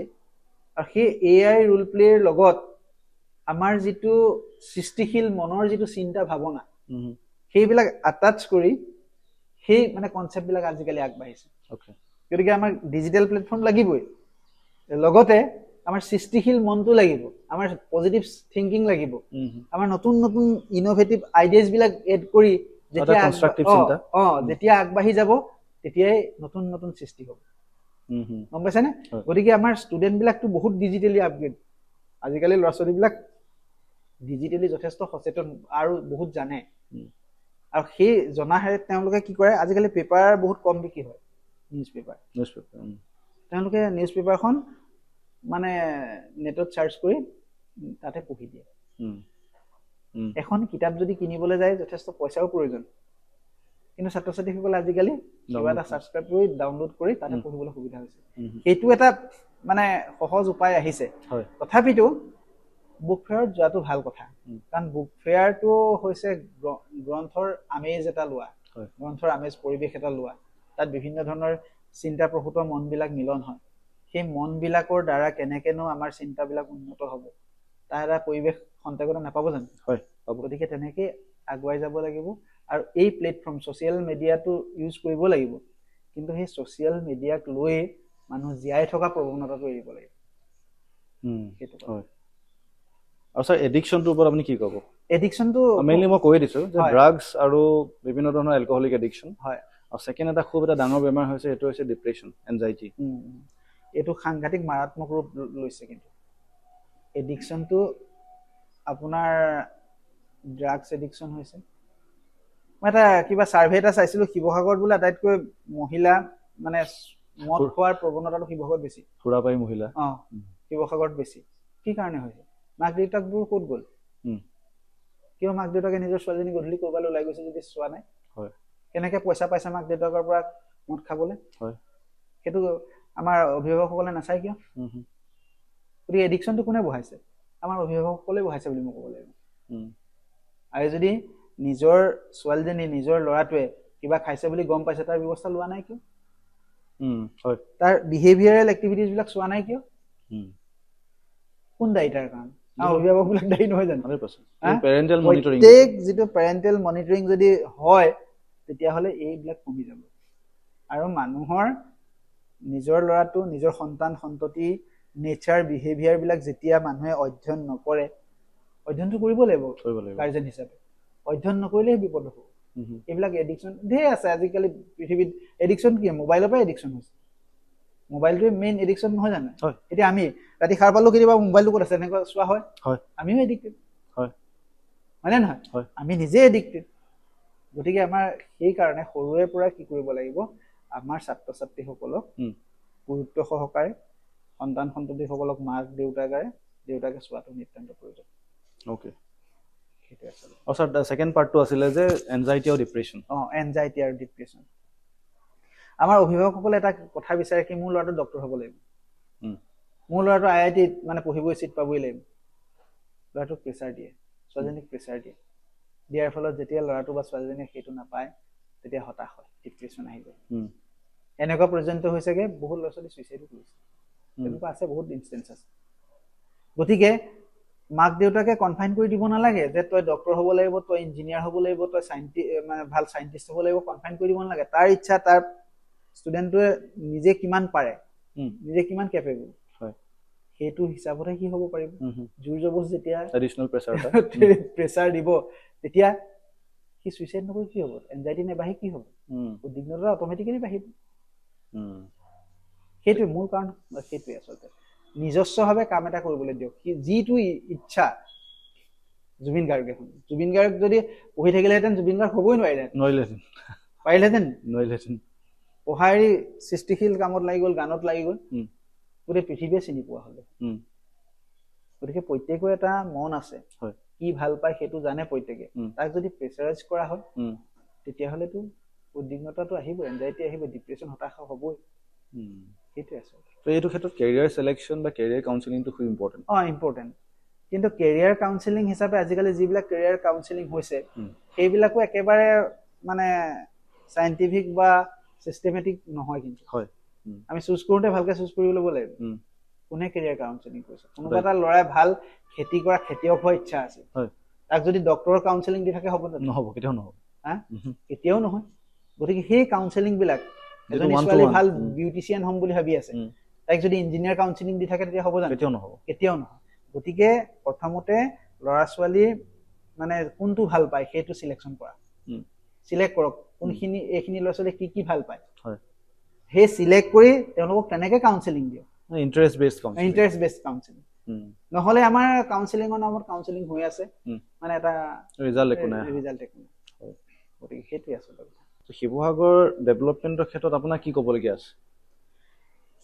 আৰু সেই AI ৰোল প্লেৰ লগত আমাৰ যিটো সৃষ্টিশীল মনৰ যিটো চিন্তা ভাৱনা, সেইবিলাক আটাচ কৰি সেই মানে কনচেপ্টবিলাক আজিকালি আগবাঢ়িছে। গতিকে আমাক ডিজিটেল প্লেটফৰ্ম লাগিবই, লগতে আমাৰ সৃষ্টিশীল মনটো লাগিব, আমাৰ পজিটিভ থিংকিং লাগিব, আমাৰ নতুন নতুন ইনোভেটিভ আইডিয়াজবিলাক এড কৰি যেতিয়া আগবাঢ়ি যাব, তেতিয়াই নতুন নতুন সৃষ্টি হ'ব। গম পাইছেনে? গতিকে আমাৰ ষ্টুডেণ্টবিলাকতো বহুত ডিজিটেলি আপগ্ৰেড, আজিকালি ল'ৰা ছোৱালীবিলাক ডিজিটেলি যথেষ্ট সচেতন আৰু বহুত জানে, আৰু সেই জনাহে তেওঁলোকে কি কৰে, আজিকালি পেপাৰ বহুত কম বিক্ৰী হয়, নিউজ পেপাৰ, তেওঁলোকে নিউজ পেপাৰখন মানে নেটত চাৰ্চ কৰি তাতে পঢ়ি দিয়ে। এখন কিতাপ যদি কিনিবলৈ যায় যথেষ্ট পইচাও প্ৰয়োজন, কিন্তু ছাত্ৰ ছাত্ৰীসকলে আজিকালি কিবা এটা ছাবস্ক্ৰাইব কৰি ডাউনলোড কৰি তাতে পঢ়িবলৈ সুবিধা হৈছে। সেইটো এটা মানে সহজ উপায় আহিছে। তথাপিতো বুক ফেয়াৰত যোৱাটো ভাল কথা, কাৰণ বুক ফেয়াৰটো হৈছে গ্ৰন্থৰ আমেজ এটা লোৱা, গ্ৰন্থৰ আমেজ পৰিৱেশ এটা লোৱা, তাত বিভিন্ন ধৰণৰ চিন্তাপ্ৰসূত মনবিলাক মিলন হয়, সেই মনবিলাকৰ দ্বাৰা কেনেকেনো আমাৰ চিন্তাবিলাক উন্নত হ'ব, তাৰ এটা পৰিৱেশ খন্তেকতে নাপাব জানো? গতিকে তেনেকৈ আগুৱাই যাব লাগিব, আৰু এই প্লেটফৰ্ম ছ'চিয়েল মিডিয়াটো ইউজ কৰিব লাগিব, কিন্তু সেই ছ'চিয়েল মিডিয়াক লৈ মানুহ জীয়াই থকা প্ৰৱণতাটো এৰিব লাগিব। সেইটো আৰু ছাৰ এডিকশ্যনটোৰ ওপৰত আপুনি কি ক'ব? এডিকশ্যনটো মেইনলি মই কৈ দিছোঁ যে ড্ৰাগছ আৰু বিভিন্ন ধৰণৰ এলকহলিক এডিকশ্যন, আৰু ছেকেণ্ড এটা খুব এটা ডাঙৰ বেমাৰ হৈছে, সেইটো হৈছে ডিপ্ৰেশ্যন, এনজাইটি। এইটো সাংঘাতিক মাৰাত্মক ৰূপ লৈছে। কিন্তু এডিকশ্যনটো আপোনাৰ ড্ৰাগছ এডিকশ্যন হৈছে, মই এটা কিবা ছাৰ্ভে এটা চাইছিলো শিৱসাগৰত বোলে আটাইতকৈ মহিলা মানে মদ খোৱাৰ প্ৰৱণতাটো শিৱসাগৰত বেছি সুৰাপায়ী মহিলা শিৱসাগৰত বেছি কি কাৰণে হৈছে মাক দেউতাকবোৰ ক'ত গ'ল কিয় মাক দেউতাকে নিজৰ ছোৱালীজনী গধূলি ক'ৰবালৈ ওলাই গৈছে যদি চোৱা নাই হয় কেনেকে পইচা পাইছে মাক দেউতাকৰ পৰা মদ খাবলৈ হয় সেইটো আমাৰ অভিভাৱকসকলে নাচায় কিয় গতিকে এডিকশ্যনটো কোনে বঢ়াইছে আমাৰ অভিভাৱকসকলে বঢ়াইছে বুলি মই ক'ব লাগিব আৰু যদি নিজৰ ছোৱালীজনী নিজৰ ল'ৰাটোৱে কিবা খাইছে বুলি গম পাইছে তাৰ ব্যৱস্থা লোৱা নাই কিয় হয় তাৰ বিহেভিয়াৰেল এক্টিভিটিজবিলাক চোৱা নাই কিয় কোন দায়ী তাৰ কাৰণে অভিভাৱকবিলাক দায়ী নহয় জানো প্ৰত্যেক যিটো পেৰেণ্টেল মনিটৰিং যদি হয় তেতিয়াহ'লে এইবিলাক কমি যাব আৰু মানুহৰ নিজৰ ল'ৰাটো নিজৰ সন্তান সন্ততি নেচাৰ বিহেভিয়াৰবিলাক যেতিয়া মানুহে অধ্যয়ন নকৰে অধ্যয়নটো কৰিব লাগিব গাৰ্জেন হিচাপে অধ্যয়ন নকৰিলে বিপদ হ'ব এইবিলাক এডিকশ্যন ধেৰ আছে আজিকালি পৃথিৱীত এডিকশ্যন কি মোবাইলৰ পৰা এডিকশ্যন হৈছে মোবাইলটোৱে মেইন এডিকশ্যন নহয় জানো এতিয়া আমি ৰাতি সাৰ পালো কেতিয়াবা মোবাইলটো ক'ত আছে এনেকুৱা চোৱা হয় আমিও এডিক্টেড হয়নে নহয় আমি নিজে এডিক্টেড গতিকে আমাৰ সেইকাৰণে সৰুৰে পৰা কি কৰিব লাগিব আমাৰ ছাত্ৰ ছাত্ৰীসকলক গুৰুত্ব সহকাৰে সন্তান সন্ততিসকলক মাক দেউতাকে চোৱাটো নিতান্ত প্ৰয়োজন অ'কে ছেকেণ্ড পাৰ্টটো আছিলে যে এনজাইটি আৰু ডিপ্ৰেশ্যন এনজাইটি আৰু ডিপ্ৰেশ্যন আমাৰ অভিভাৱকসকলে এটা কথা বিচাৰে কি মোৰ ল'ৰাটো ডক্তৰ হ'ব লাগিব মোৰ ল'ৰাটো IITত মানে পঢ়িবই চিট পাবই লাগিব ল'ৰাটোক প্ৰেছাৰ দিয়ে ছোৱালীজনীক প্ৰেছাৰ দিয়ে দিয়াৰ ফলত যেতিয়া ল'ৰাটো বা ছোৱালীজনীয়ে সেইটো নাপায় তেতিয়া হতাশ হয় ডিপ্ৰেশ্যন আহি যায় এনেকুৱা পৰ্যন্ত হৈছেগে বহুত ল'ৰা ছোৱালী ছুইচাইডো কৰিছে তেনেকুৱা আছে বহুত ইনষ্টেঞ্চ আছে গতিকে মাক দেউতাকে কনফাইন কৰি দিব নালাগে যে তই ডক্তৰ হ'ব লাগিব তই ইঞ্জিনিয়াৰ হ'ব লাগিব তই মানে ভাল চাইণ্টিষ্ট হ'ব লাগিব কনফাইন কৰি দিব নালাগে তাৰ ইচ্ছা তাৰ ষ্টুডেণ্টটোৱে নিজে কিমান পাৰে নিজে কিমান কেপেবল সেইটো হিচাপতে কি হ'ব পাৰিব জোৰ জবজ যেতিয়া এডিশ্যনেল প্ৰেছাৰ দিব তেতিয়া সি ছুইচাইড নকৰি কি হ'ব এনজাইটি নেবাঢ়ি কি হ'ব উদ্বিগ্নতা অট'মেটিকেলি বাঢ়িব সেইটোৱে মূল কাৰণ সেইটোৱে আচলতে নিজস্বভাৱে কাম এটা কৰিবলৈ দিয়ক যিটো ইচ্ছা জুবিন গাৰ্গ যদি পঢ়ি থাকিলেহেঁতেন জুবিন গাৰ্গ হ'বই নোৱাৰিলেহেঁতেন পঢ়াই সৃষ্টিশীল কামত লাগি গ'ল গানত লাগি গ'ল গোটেই পৃথিৱীয়ে চিনি পোৱা হ'লে গতিকে প্ৰত্যেকৰ এটা মন আছে কি ভাল পায় সেইটো জানে প্ৰত্যেকে তাক যদি প্ৰেছাৰাইজ কৰা হয় তেতিয়াহ'লেতো উদ্বিগ্নতাটো আহিব এনজাইটি আহিব ডিপ্ৰেশ্যন হতাশ হ'বই সেইটোৱে আচলতে এইটো ক্ষেত্ৰত কেৰিয়াৰ চিলেকশ্যন বা কেৰিয়াৰ কাউন্সেলিংটো খুব ইম্পৰ্টেণ্ট ইম্পৰ্টেণ্ট কিন্তু কেৰিয়াৰ কাউন্সেলিং হিচাপে আজিকালি যিবিলাক কেৰিয়াৰ কাউন্সেলিং হৈছে সেইবিলাকো একেবাৰে মানে চাইণ্টিফিক বা চিষ্টেমেটিক নহয় কিন্তু আমি চুজ কৰোঁতে ভালকে চুজ কৰিব ল'ব লাগিব কোনে কেৰিয়াৰ কাউন্সেলিং কৰিছে কোনোবা এটা ল'ৰাই ভাল খেতি কৰা খেতিয়ক হোৱাৰ ইচ্ছা আছে তাক যদি ডক্টৰৰ কাউন্সেলিং দি থাকে হ'ব নহ'ব কেতিয়াও নহ'ব কেতিয়াও নহয় গতিকে সেই কাউন্সেলিংবিলাক এজনী ছোৱালী ভাল বিউটিচিয়ান হ'ম বুলি ভাবি আছে তাইক যদি ইঞ্জিনিয়াৰ কাউন্সেলিং দি থাকে তেতিয়া হ'ব জানো কেতিয়াও নহয় গতিকে প্ৰথমতে ল'ৰা ছোৱালী মানে কোনটো ভাল পায় সেইটো চিলেকশ্যন কৰা চিলেক্ট কৰক কোনখিনি এইখিনি ল'ৰা ছোৱালী কি ভাল পায় সেই চিলেক্ট কৰি তেওঁলোকক তেনেকে কাউন্সেলিং দিয়ক ইণ্টাৰেষ্ট বেছড কাউন্সেলিং নহ'লে আমাৰ কাউন্সেলিঙৰ নামত কাউন্সেলিং হৈ আছে মানে এটা ৰিজাল্ট একো নাই গতিকে সেইটোৱে আচলতে শিৱসাগৰ ডেভেলপমেণ্টৰ ক্ষেত্ৰত আপোনাৰ কি ক'বলগীয়া আছে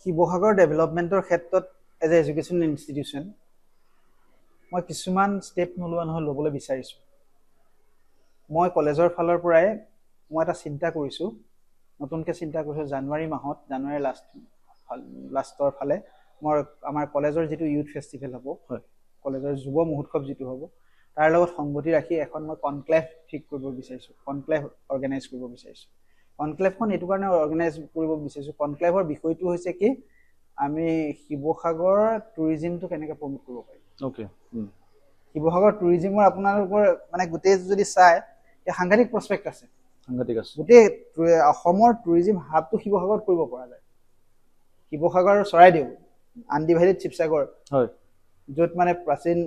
শিৱসাগৰ ডেভেলপমেণ্টৰ ক্ষেত্ৰত এজ এ এডুকেশ্যন ইনষ্টিটিউশ্যন মই কিছুমান ষ্টেপ নোলোৱা নহয় ল'বলৈ বিচাৰিছোঁ মই কলেজৰ ফালৰ পৰাই মই এটা চিন্তা কৰিছোঁ নতুনকৈ চিন্তা কৰিছোঁ জানুৱাৰী লাষ্টৰ ফালে মই আমাৰ কলেজৰ যিটো ইউথ ফেষ্টিভেল হ'ব কলেজৰ যুৱ মহোৎসৱ যিটো হ'ব তাৰ লগত সংগতি ৰাখি এখন মই কনক্লেভ ঠিক কৰিব বিচাৰিছোঁ কনক্লেভ অৰ্গেনাইজ কৰিব বিচাৰিছোঁ কনক্লেভখন এইটো কাৰণে অৰ্গেনাইজ কৰিব বিচাৰিছোঁ কনক্লেভৰ বিষয়টো হৈছে কি আমি শিৱসাগৰ টুৰিজিমটো কেনেকৈ প্ৰমোট কৰিব পাৰিম শিৱসাগৰ টুৰিজিমৰ আপোনালোকৰ মানে গোটেই যদি চাই সাংঘাতিক প্ৰস্পেক্ট আছে গোটেই অসমৰ টুৰিজিম হাবটো শিৱসাগৰত কৰিব পৰা যায় শিৱসাগৰ চৰাইদেউ আনডিভাইডেড শিৱসাগৰ য'ত মানে প্ৰাচীন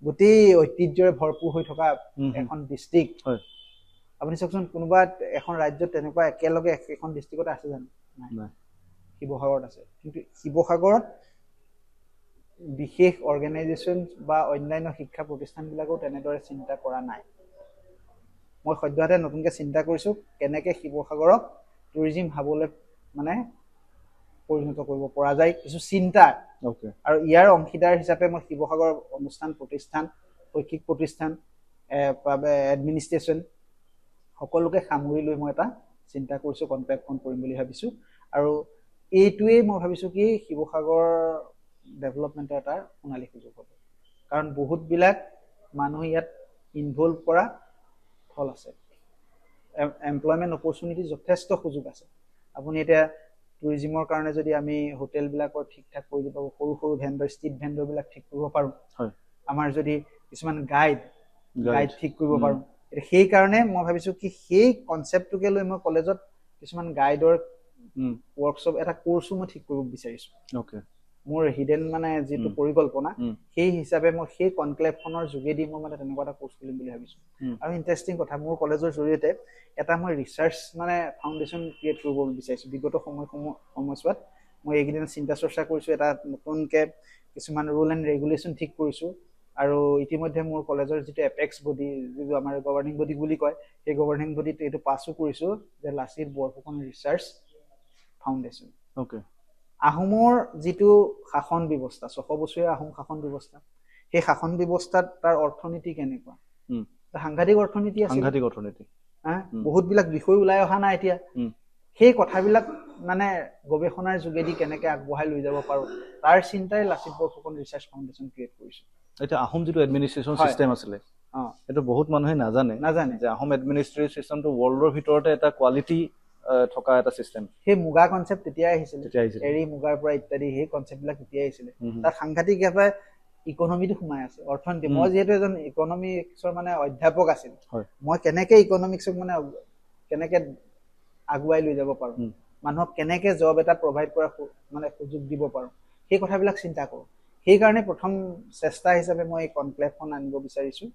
গোটেই ঐতিহ্যৰে ভৰপূৰ হৈ থকা এখন ডিষ্ট্ৰিক্ট আপুনি চাওকচোন কোনোবা এখন ৰাজ্যত তেনেকুৱা একেলগে এখন ডিষ্ট্ৰিক্টতে আছে জানো নাই শিৱসাগৰত আছে কিন্তু শিৱসাগৰত বিশেষ অৰ্গেনাইজেশ্যন বা অন্যান্য শিক্ষা প্ৰতিষ্ঠানবিলাকেও তেনেদৰে চিন্তা কৰা নাই মই সদ্যহতে নতুনকৈ চিন্তা কৰিছোঁ কেনেকৈ শিৱসাগৰক টুৰিজিম হাবলৈ মানে পৰিণত কৰিব পৰা যায় কিছু চিন্তা আৰু ইয়াৰ অংশীদাৰ হিচাপে মই শিৱসাগৰ অনুষ্ঠান প্ৰতিষ্ঠান শৈক্ষিক প্ৰতিষ্ঠান এডমিনিষ্ট্ৰেশ্যন সকলোকে সামৰি লৈ মই এটা চিন্তা কৰিছোঁ কনক্লেভখন কৰিম বুলি ভাবিছোঁ আৰু এইটোৱেই মই ভাবিছোঁ কি শিৱসাগৰ ডেভেলপমেণ্টৰ এটা সোণালী সুযোগ হ'ব কাৰণ বহুতবিলাক মানুহ ইয়াত ইনভলভ কৰা থল আছে এমপ্লয়মেণ্ট অপৰচুনিটি যথেষ্ট সুযোগ আছে আপুনি এতিয়া টুৰিজিমৰ কাৰণে যদি আমি হোটেলবিলাকৰ ঠিক ঠাক কৰি দিব পাৰোঁ সৰু সৰু ভেণ্ডৰ ষ্ট্ৰীট ভেণ্ডৰবিলাক ঠিক কৰিব পাৰোঁ আমাৰ যদি কিছুমান গাইড ঠিক কৰিব পাৰোঁ সেইকাৰণে মই ভাবিছোঁ কি সেই কনচেপ্টটোকে লৈ মই কলেজত কিছুমান গাইডৰ ৱৰ্কশ্বপ এটা কোৰ্ছো মই ঠিক কৰিব বিচাৰিছোঁ মোৰ হিডেন মানে যিটো পৰিকল্পনা সেই হিচাপে মই সেই কনক্লেভখনৰ যোগেদি মই মানে তেনেকুৱা এটা কোৰ্চ খুলিম বুলি ভাবিছোঁ আৰু ইণ্টাৰেষ্টিং কথা মোৰ কলেজৰ জৰিয়তে এটা মই ৰিচাৰ্চ মানে ফাউণ্ডেশ্যন ক্ৰিয়েট কৰিব বিচাৰিছোঁ বিগত সময়ছোৱাত মই এইকেইদিন চিন্তা চৰ্চা কৰিছোঁ এটা নতুনকৈ কিছুমান ৰুল এণ্ড ৰেগুলেশ্যন ঠিক কৰিছোঁ আৰু ইতিমধ্যে মোৰ কলেজৰ যিটো এপেক্স বডি যিটো আমাৰ গভৰ্ণিং বডি বুলি কয় সেই গভৰ্ণিং বডিত এইটো পাছো কৰিছোঁ যে লাচিত বৰফুকন ৰিচাৰ্চ ফাউণ্ডেশ্যন আহোমৰ যিটো শাসন ব্যৱস্থা 600 বছৰীয়া আহোম শাসন ব্যৱস্থা সেই শাসন ব্যৱস্থাত তাৰ অৰ্থনীতি কেনেকুৱা সাংঘাতিক অৰ্থনীতি আছে বহুতবিলাক বিষয় ওলাই অহা নাই এতিয়া সেই কথাবিলাক মানে গৱেষণাৰ যোগেদি কেনেকৈ আগবঢ়াই লৈ যাব পাৰোঁ তাৰ চিন্তাই Lachit Borphukan research foundation create কৰিছোঁ এতিয়া আহোম যিটো এডমিনিষ্ট্ৰেশ্যন চিষ্টেম আছিলে এইটো বহুত মানুহে নাজানে যে আহোম এডমিনিষ্ট্ৰেটিভ চিষ্টেমটো ৱৰ্ল্ডৰ ভিতৰতে এটা কোৱালিটি থকা এটা চিষ্টেম সেই মুগা কনচেপ্ট তেতিয়াই আহিছিলে এৰি মুগাৰ পৰা ইত্যাদি সেই কনচেপ্টবিলাক তেতিয়াই আহিছিলে তাত সাংঘাতিক এটা ইকনমিটো সোমাই আছে অৰ্থনীতি মই যিহেতু এজন ইকনমিক্সৰ মানে অধ্যাপক আছিল মই কেনেকৈ ইকনমিক্সক মানে কেনেকৈ আগুৱাই লৈ যাব পাৰোঁ মানুহক কেনেকৈ জব এটা প্ৰভাইড কৰা মানে সুযোগ দিব পাৰোঁ সেই কথাবিলাক চিন্তা কৰোঁ সেইকাৰণে প্ৰথম চেষ্টা হিচাপে মই এই কনক্লেভখন আনিব বিচাৰিছোঁ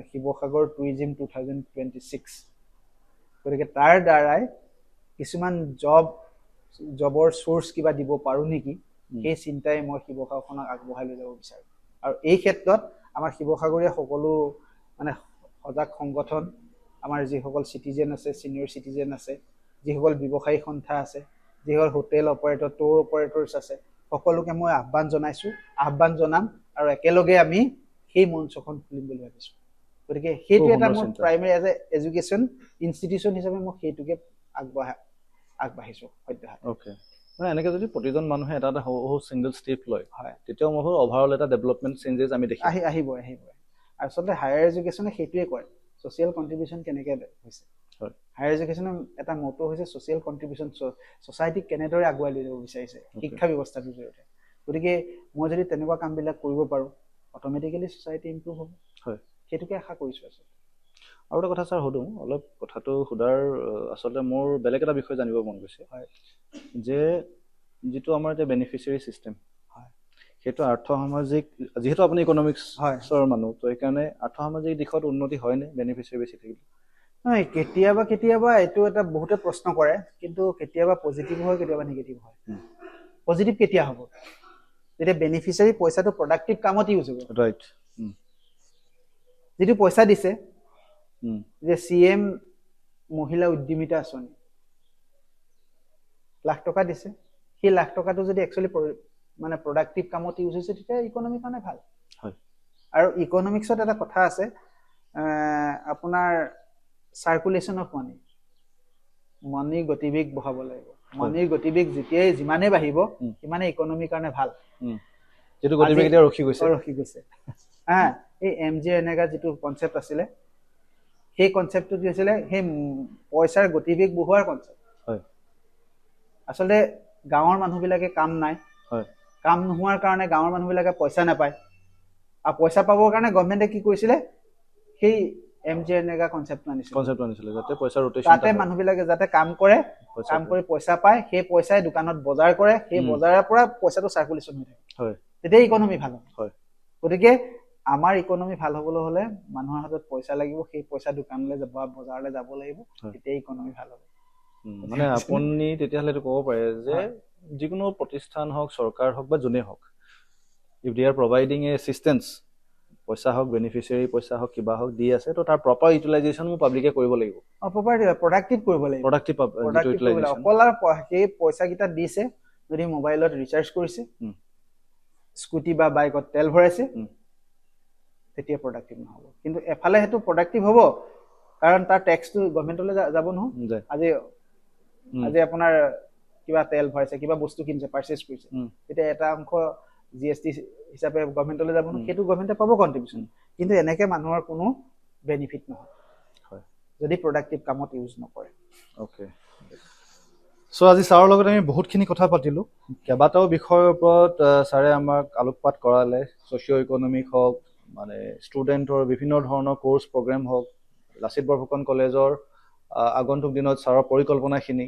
শিৱসাগৰ টুৰিজিম 2026 গতিকে তাৰ দ্বাৰাই কিছুমান জবৰ চ'ৰ্চ কিবা দিব পাৰোঁ নেকি সেই চিন্তাই মই শিৱসাগৰখনক আগবঢ়াই লৈ যাব বিচাৰোঁ আৰু এই ক্ষেত্ৰত আমাৰ শিৱসাগৰীয়া সকলো মানে সজাগ সংগঠন আমাৰ যিসকল চিটিজেন আছে ছিনিয়ৰ চিটিজেন আছে যিসকল ব্যৱসায়ী সন্থা আছে যিসকল হোটেল অপাৰেটৰ ট'ৰ অপাৰেটৰ্ছ আছে সকলোকে মই আহ্বান জনাম আৰু একেলগে আমি সেই মঞ্চখন খুলিম বুলি ভাবিছোঁ গতিকে সেইটো এটা মোৰ primary as a education institution হিচাপে মই সেইটোকে আগবাঢ়িছোঁ সদ্যহতে মানে এনেকৈ যদি প্ৰতিজন মানুহে এটা এটা সৰু ছিংগল ষ্টেপ লয় তেতিয়াও মই অভাৰঅল এটা ডেভেলপমেণ্ট চেঞ্জেছ আমি দেখিম আহিব আচলতে হায়াৰ এডুকেশ্যনে সেইটোৱে কয় ছ'চিয়েল কণ্ট্ৰিবিউশ্যন কেনেকৈ হৈছে হায়াৰ এডুকেশ্যনৰ এটা মটো হৈছে ছ'চিয়েল কণ্ট্ৰিবিউশ্যন ছ'চাইটিক কেনেদৰে আগুৱাই লৈ যাব বিচাৰিছে শিক্ষা ব্যৱস্থাটোৰ জৰিয়তে গতিকে মই যদি তেনেকুৱা কামবিলাক কৰিব পাৰোঁ অট'মেটিকেলি ছ'চাইটি ইম্প্ৰুভ হ'ব সেইটোকে আশা কৰিছোঁ আচলতে আৰু এটা কথা ছাৰ সুধোঁ অলপ কথাটো সোধাৰ আচলতে মোৰ বেলেগ এটা বিষয় জানিব মন গৈছে যে যিটো আমাৰ এতিয়া বেনিফিচিয়াৰী ছিষ্টেম সেইটো আৰ্থসামাজিক যিহেতু আপুনি ইকনমিক্সৰ মানুহ তো সেইকাৰণে আৰ্থসামাজিক দিশত উন্নতি হয়নে বেনিফিচিয়াৰী বেছি থাকিলে নহয় কেতিয়াবা এইটো এটা বহুতে প্ৰশ্ন কৰে কিন্তু কেতিয়াবা পজিটিভ হয় কেতিয়াবা নিগেটিভ হয় পজিটিভ কেতিয়া হ'ব যেতিয়া বেনিফিচিয়াৰী পইচাটো প্ৰডাক্টিভ কামত ইউজ হ'ব ৰাইট যিটো পইচা দিছে যে CM মহিলা উদ্যমিতা আঁচনি লাখ টকা দিছে সেই লাখ টকাটো যদি একচুৱেলি মানে প্ৰডাক্টিভ কামত ইউজ হৈছে তেতিয়া ইকনমিৰ কাৰণে ভাল আৰু ইকনমিক্সত এটা কথা আছে আপোনাৰ চাৰ্কুলেশ্যন অফ মানিৰ গতিবেগ বঢ়াব লাগিব মানিৰ গতিবেগ যিমানেই বাঢ়িব সিমানে ইকনমিৰ কাৰণে ভাল যেটো গতিবেগ এতিয়া ৰখি গৈছে এই MGNREGA যিটো কনচেপ্ট আছিলে সেই কনচেপ্টটো কি হৈছিলে সেই পইচাৰ গতিবেগ বঢ়োৱাৰ কনচেপ্ট আচলতে গাঁৱৰ মানুহবিলাকে কাম নাই কাম নোহোৱাৰ কাৰণে গাঁৱৰ মানুহবিলাকে পইচা নাপায় আৰু পইচা পাবৰ কাৰণে গভৰ্ণমেণ্টে কি কৰিছিলে সেই MGNREGA কনচেপ্টটো আনিছিলে যাতে পইচা ৰোটেশ্যন তাতে মানুহবিলাকে যাতে কাম কৰি পইচা পায় সেই পইচাই দোকানত বজাৰ কৰে সেই বজাৰৰ পৰা পইচাটো চাৰ্কুলেশ্যন হৈ থাকে তেতিয়া ইকনমি ভাল হয় গতিকে আমাৰ ইকনমি ভাল হ'বলৈ হ'লে মানুহৰ হাতত পইচা লাগিব সেই পইচা দোকানলৈ যাব বজাৰলৈ যাব লাগিব তেতিয়া ইকনমি ভাল হ'ব মানে আপুনি তেতিয়াহ'লে এইটো ক'ব পাৰে যে যিকোনো প্ৰতিষ্ঠান হওক চৰকাৰ হওক বা যোনে হওক if they R providing A assistance পইচা হওক বেনিফিচিয়াৰী পইচা হওক কিবা হওক দি আছে তো তাৰ প্ৰপাৰ ইউটিলাইজেশ্যন মোৰ পাব্লিকে কৰিব লাগিব প্ৰপাৰ প্ৰডাক্টিভ কৰিব লাগিব প্ৰডাক্টিভ ইউটিলাইজেশ্যন অকল সেই পইচাকেইটা দিছে যদি মোবাইলত ৰিচাৰ্জ কৰিছে স্কুটি বা বাইকত তেল ভৰাইছে তেতিয়া প্ৰডাক্টিভ নহ'ব কিন্তু এফালে সেইটো প্ৰডাক্টিভ হ'ব কাৰণ তাৰ টেক্সটো গভৰ্ণমেণ্টলৈ যাব নহয় আজি আপোনাৰ কিবা তেল ভৰাইছে কিবা বস্তু কিনিছে পাৰচেজ কৰিছে তেতিয়া এটা অংশ GST হিচাপে গভৰ্ণমেণ্টলৈ যাব নহয় সেইটো গভৰ্ণমেণ্টে পাব কন্ট্ৰিবিউচন কিন্তু এনেকে মানুহৰ কোনো বেনিফিট নহয় হয় যদি প্ৰডাক্টিভ কামত ইউজ নকৰে অ'কে সো আজি ছাৰৰ লগত আমি বহুতখিনি কথা পাতিলোঁ কেইবাটাও বিষয়ৰ ওপৰত ছাৰে আমাক আলোকপাত কৰালে ছ'চিঅ' ইকনমিক হওক মানে ষ্টুডেণ্টৰ বিভিন্ন ধৰণৰ কোৰ্চ প্ৰগ্ৰেম হওক লাচিত বৰফুকন কলেজৰ আগন্তুক দিনত ছাৰৰ পৰিকল্পনাখিনি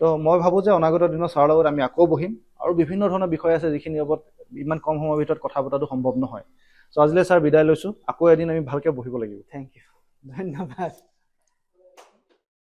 তো মই ভাবোঁ যে অনাগত দিনত ছাৰৰ লগত আমি আকৌ বহিম আৰু বিভিন্ন ধৰণৰ বিষয় আছে যিখিনি ওপৰত ইমান কম সময়ৰ ভিতৰত কথা পতাটো সম্ভৱ নহয় চ' আজিলৈ ছাৰ বিদায় লৈছোঁ আকৌ এদিন আমি ভালকৈ বহিব লাগিব থেংক ইউ ধন্যবাদ